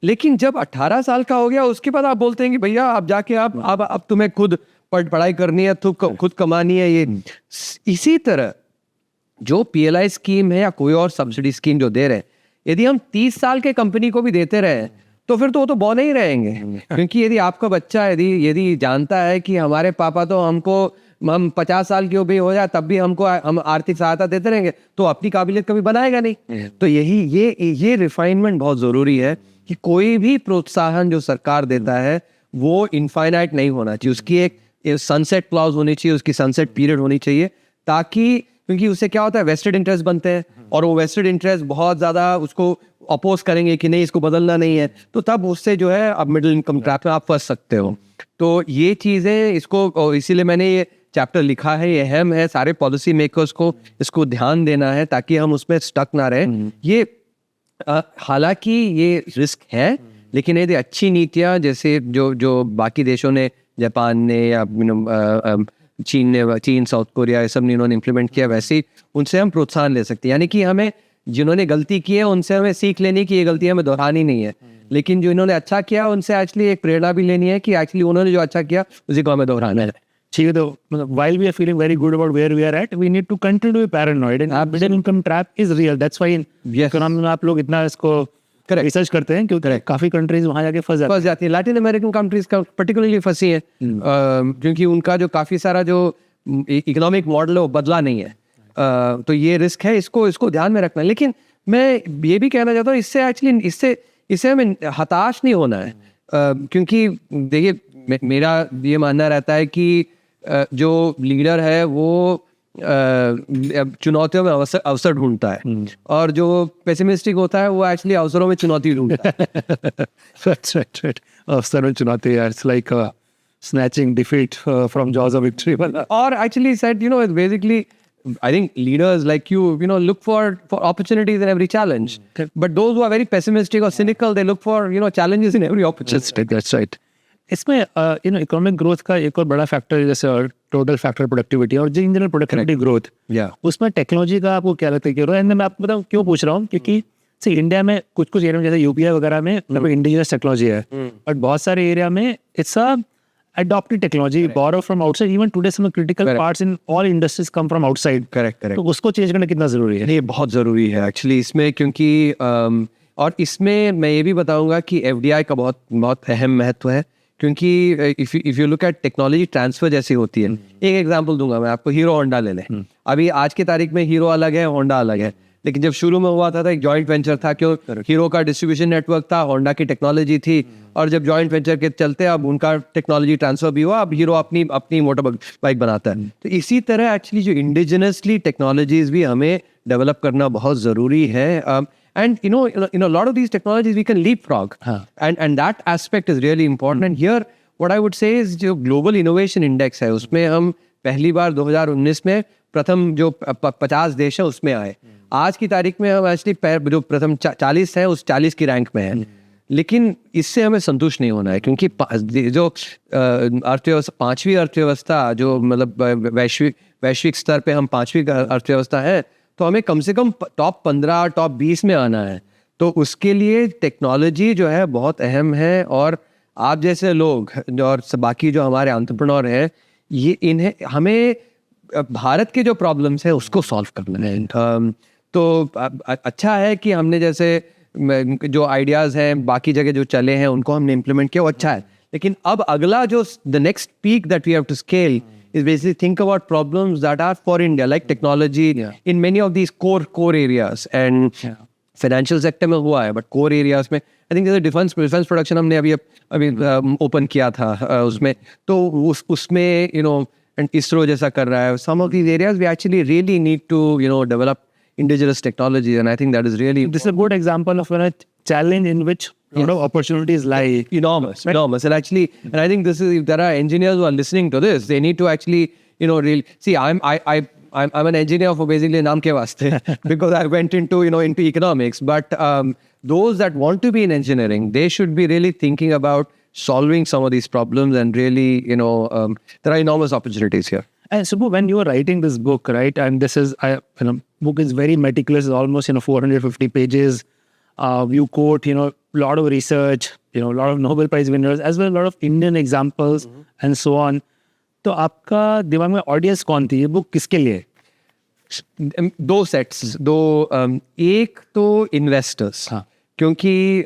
लेकिन जब 18 साल का हो गया, उसके बाद आप बोलते हैं कि भैया आप जाके अब तुम्हें खुद पढ़ाई करनी है, खुद कमानी है। ये इसी तरह जो PLI स्कीम है या कोई और सब्सिडी स्कीम जो दे रहे हैं, यदि हम 30 साल के कंपनी को भी देते रहे तो फिर तो वो तो बौने ही रहेंगे। क्योंकि यदि आपका बच्चा यदि जानता है कि हमारे पापा तो हम 50 साल की भी हो जाए तब भी हम आर्थिक सहायता देते रहेंगे, तो अपनी काबिलियत कभी बनाएगा नहीं। तो ये रिफाइनमेंट बहुत जरूरी है कि कोई भी प्रोत्साहन जो सरकार देता है वो इनफाइनाइट नहीं होना चाहिए, उसकी एक सनसेट क्लॉज होनी चाहिए, उसकी सनसेट पीरियड होनी चाहिए, ताकि क्योंकि उससे क्या होता है, वेस्टेड इंटरेस्ट बनते हैं, और वो वेस्टेड इंटरेस्ट बहुत ज़्यादा उसको अपोज करेंगे कि नहीं, इसको बदलना नहीं है, तो तब उससे जो है अब मिडिल इनकम ट्रैप में आप फंस सकते हो। तो ये चीज़ें इसीलिए मैंने ये चैप्टर लिखा है, ये अहम है, सारे पॉलिसी मेकर्स को इसको ध्यान देना है ताकि हम उसमें स्टक ना रहें। ये हालांकि ये रिस्क है, लेकिन यदि अच्छी नीतियाँ जैसे जो बाकी देशों ने, जापान ने या चीन, साउथ कोरिया, ये सब ने इन्होंने इम्प्लीमेंट किया, वैसे ही उनसे हम प्रोत्साहन ले सकते हैं। यानी कि हमें जिन्होंने गलती की है उनसे हमें सीख लेनी कि ये गलती हमें दोहरानी नहीं है, लेकिन जो इन्होंने अच्छा किया उनसे एक्चुअली एक प्रेरणा भी लेनी है कि एक्चुअली उन्होंने जो अच्छा किया उसी को हमें दोहराना है। ठीक है, तो मतलब while we are feeling very good about where we are at, we need to continue to be paranoid, and middle income trap is real. That's why in economy में आप लोग इतना इसको रिसर्च करते हैं, क्योंकि काफी कंट्रीज वहाँ जाके फंस जाती है। लैटिन अमेरिकन कंट्रीज का पर्टिकुलरली फंसी है, क्योंकि उनका जो काफी सारा जो इकोनॉमिक मॉडल है वो बदला नहीं है। तो ये रिस्क है, इसको ध्यान में रखना है। लेकिन मैं ये भी कहना चाहता हूँ, इससे हमें हताश नहीं होना है, क्योंकि देखिए मेरा ये मानना रहता है कि जो लीडर है वो चुनौतियों में अवसर ढूंढता है, और जो पेसिमिस्टिक होता है वो एक्चुअली अवसरों में चुनौती ढूंढता है। right. अवसर में चुनौती, it's like snatching defeat from jaws of victory. Or actually said, basically, I think leaders like you, look for opportunities in every challenge. Okay. But those who are very pessimistic or cynical, they look for, challenges in every opportunity. That's right. इसमें economic growth का एक और बड़ा factor जैसे total factor productivity और general productivity growth, उसमें technology का आपको क्या लगता है? क्यों मैं आपको बताऊँ क्यों पूछ रहा हूँ, क्योंकि इंडिया में कुछ एरिया में जैसे यूपीआई वगैरह में इंडिजिनस टेक्नोलॉजी है, बट बहुत सारे एरिया में it's adopted technology, borrow from outside. Even today some critical parts in all industries come from outside. Correct. तो उसको चेंज करना कितना जरूरी है? ये बहुत जरूरी है एक्चुअली इसमें, क्योंकि और इसमें मैं ये भी बताऊंगा कि FDI का बहुत अहम महत्व है, क्योंकि if you look at technology transfer जैसी होती है। एक एग्जांपल दूंगा मैं आपको, हीरो होंडा ले लें। अभी आज की तारीख में हीरो अलग है, होंडा अलग है, लेकिन जब शुरू में हुआ था एक जॉइंट वेंचर था, क्यों? हीरो का डिस्ट्रीब्यूशन नेटवर्क था, होंडा की टेक्नोलॉजी थी, और जब जॉइंट वेंचर के चलते अब उनका टेक्नोलॉजी ट्रांसफर भी हुआ, अब हीरो अपनी मोटर बाइक बनाता है। तो इसी तरह एक्चुअली जो इंडिजिनसली टेक्नोलॉजीज भी हमें डेवलप करना बहुत ज़रूरी है। And lot of these technologies we can leapfrog, and that aspect is really important. And here what I would say is जो ग्लोबल इनोवेशन इंडेक्स है उसमें हम पहली बार 2019 में प्रथम जो 50 देश है उसमें आए। आज की तारीख में हम एक्चुअली जो प्रथम 40 है उस 40 की रैंक में है, लेकिन इससे हमें संतुष्ट नहीं होना है, क्योंकि जो अर्थव्यवस्था, पांचवी अर्थव्यवस्था जो मतलब वैश्विक स्तर पे हम पांचवी अर्थव्यवस्था है, तो हमें कम से कम टॉप 15 टॉप 20 में आना है। तो उसके लिए टेक्नोलॉजी जो है बहुत अहम है, और आप जैसे लोग और बाकी जो हमारे एंटरप्रेन्योर हैं, ये इन्हें हमें भारत के जो प्रॉब्लम्स है उसको सॉल्व करना है। तो अच्छा है कि हमने जैसे जो आइडियाज़ हैं बाकी जगह जो चले हैं उनको हमने इम्प्लीमेंट किया, वो अच्छा है। लेकिन अब अगला जो the next peak that we have to scale is basically think about problems that are for India, like technology in many of these core areas, and financial sector में हुआ है, but core areas में I think जैसे defense production हमने अभी open किया था उसमें, तो उसमें and ISRO जैसा कर रहा है. Some of these areas we actually really need to develop indigenous technology, and I think that is really this is a good example of a challenge in which a lot of opportunities lie. Enormous. And actually, and I think this is, if there are engineers who are listening to this, they need to actually, really see. I'm an engineer for basically naam ke vaste because I went into into economics. But those that want to be in engineering, they should be really thinking about solving some of these problems, and really, there are enormous opportunities here. And Subbu, when you were writing this book, right, and this is, book is very meticulous, almost 450 pages. You quote, a lot of research, a lot of Nobel Prize winners, as well as a lot of Indian examples and so on. तो आपका दिमाग में audience कौन थी? ये book किसके लिए? दो सेट्स, एक तो इन्वेस्टर्स, क्योंकि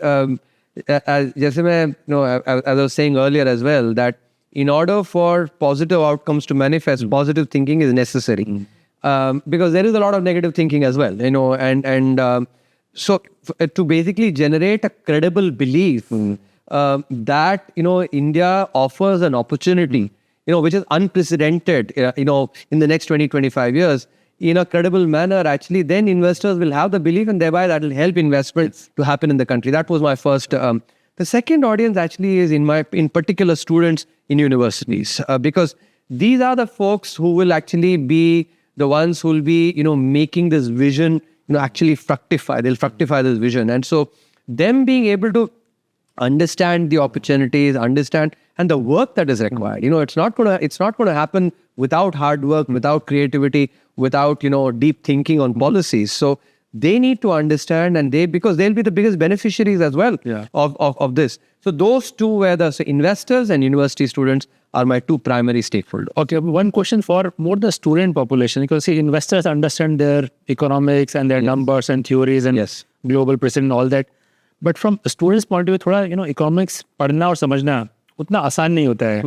जैसे मैं as I was saying earlier as well, that in order for positive outcomes to manifest, positive thinking is necessary, because there is a lot of negative thinking as well, and so to basically generate a credible belief that India offers an opportunity which is unprecedented in the next 20-25 years in a credible manner, actually then investors will have the belief, and thereby that will help investments to happen in the country. That was my first. The second audience actually is in particular students in universities, because these are the folks who will actually be the ones who will be making this vision actually fructify. They'll fructify this vision, and so them being able to understand the opportunities, understand, and the work that is required. It's not gonna happen without hard work, without creativity, without deep thinking on policies. So they need to understand, and because they'll be the biggest beneficiaries as well of this. So those two were so investors and university students are my two primary stakeholders. Okay, one question for more the student population, because see, investors understand their economics and their numbers and theories and global precedent and all that. But from a student's point of view, थोड़ा economics पढ़ना और समझना उतना आसान नहीं होता है.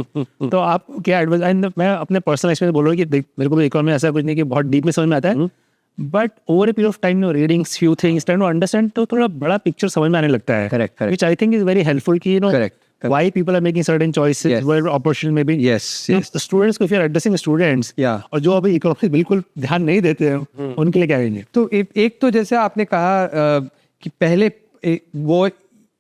तो आप क्या एडवाइस? मैं अपने पर्सनल एक्सपीरियंस बोल रहा हूँ कि मेरे को भी इकोनॉमी ऐसा कुछ नहीं कि बहुत डीप में समझ में आता है. But over a period of time, reading few things, trying to understand, तो थोड़ा बड़ा picture समझ में आने लगता है. Correct. Which I think is very helpful कि correct. Why people are making certain choices, where opportunity may be. Yes. The students, if you are addressing students, और जो अभी इकोनॉमिक्स बिल्कुल ध्यान नहीं देते हैं, उनके लिए क्या कहेंगे? तो एक तो जैसे आपने कहा कि पहले वो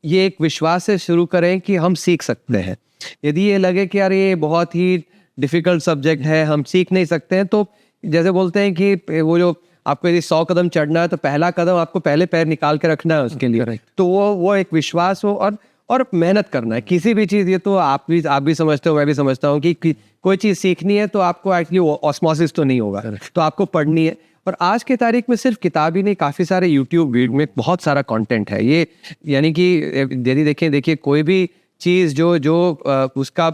ये एक विश्वास से शुरू करें कि हम सीख सकते हैं. यदि ये लगे कि यार ये बहुत ही डिफिकल्ट सब्जेक्ट है, हम सीख नहीं सकते हैं, तो जैसे बोलते हैं कि वो जो आपको यदि 100 कदम चढ़ना है तो पहला कदम आपको पहले पैर निकाल के रखना है उसके लिए. तो वो एक विश्वास हो और मेहनत करना है. किसी भी चीज़, ये तो आप भी समझते हो, मैं भी समझता हूँ कि कोई चीज़ सीखनी है तो आपको एक्चुअली ऑस्मोसिस तो नहीं होगा, तो आपको पढ़नी है. और आज के तारीख में सिर्फ किताब ही नहीं, काफ़ी सारे यूट्यूब वीडियो में बहुत सारा कंटेंट है. ये यानी कि यदि देखिए कोई भी चीज़ जो उसका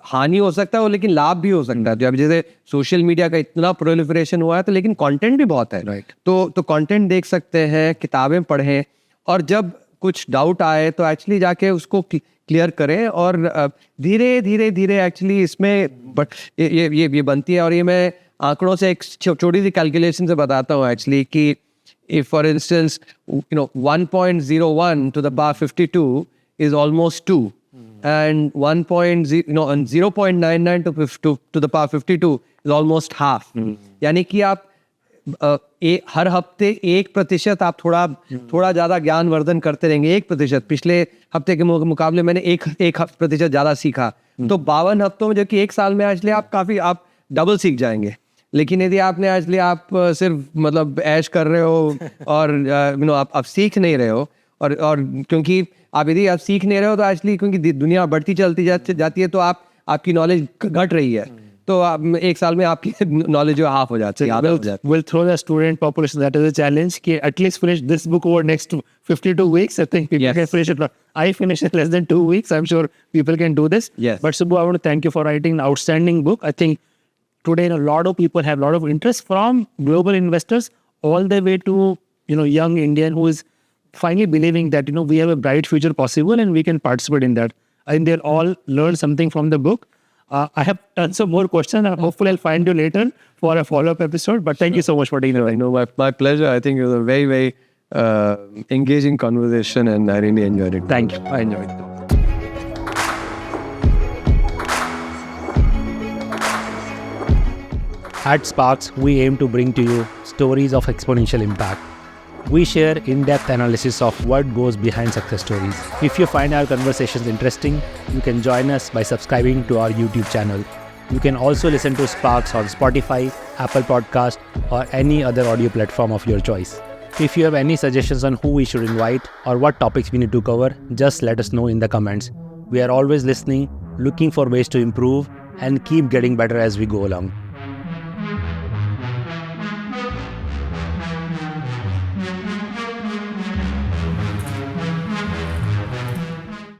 हानि हो सकता है वो, लेकिन लाभ भी हो सकता है. तो अब जैसे सोशल मीडिया का इतना प्रोलिफरेशन हुआ है, तो लेकिन कंटेंट भी बहुत है. तो कंटेंट देख सकते हैं, किताबें पढ़ें, और जब कुछ डाउट आए तो एक्चुअली जाके उसको क्लियर करें, और धीरे धीरे एक्चुअली इसमें ये बनती है. और ये मैं आंकड़ों से एक छोटी सी कैलकुलेशन से बताता हूँ एक्चुअली कि if for instance 1.01 to the power 52 is almost 2, and 0.99 to the power 52 is almost half. यानी कि आप हर हफ्ते 1% आप थोड़ा ज़्यादा ज्ञान वर्धन करते रहेंगे. 1%, पिछले हफ्ते के मुकाबले मैंने 1% ज़्यादा सीखा, तो 52 हफ्तों में, जो कि 1 साल में एक्चुअली आप डबल सीख जाएंगे. लेकिन यदि आपने एक्चुअली आप सिर्फ मतलब ऐश कर रहे हो और आप सीख नहीं रहे हो, और क्योंकि यदि आप सीख नहीं रहे हो तो एक्चुअली क्योंकि दुनिया बढ़ती चलती जाती है, तो आपकी नॉलेज घट रही है. तो एक साल में आपकी knowledge जो half हो जाती है, आधा हो जाती है. We'll throw the student population, that is a challenge, कि at least finish this book over next 52 weeks. I think people can finish it. I finish it less than 2 weeks. I'm sure people can do this. Yes. But Subbu, I want to thank you for writing an outstanding book. I think today a lot of people have a lot of interest, from global investors all the way to young Indian who is finally believing that we have a bright future possible and we can participate in that. I think they'll all learn something from the book. I have tons of more questions, and hopefully I'll find you later for a follow-up episode. But thank you so much for taking the time. No, my pleasure. I think it was a very, very engaging conversation, and I really enjoyed it. Thank you. I enjoyed it. At SparX, we aim to bring to you stories of exponential impact. We share in-depth analysis of what goes behind success stories. If you find our conversations interesting, you can join us by subscribing to our YouTube channel. You can also listen to SparX on Spotify, Apple Podcast, or any other audio platform of your choice. If you have any suggestions on who we should invite or what topics we need to cover, just let us know in the comments. We are always listening, looking for ways to improve, and keep getting better as we go along.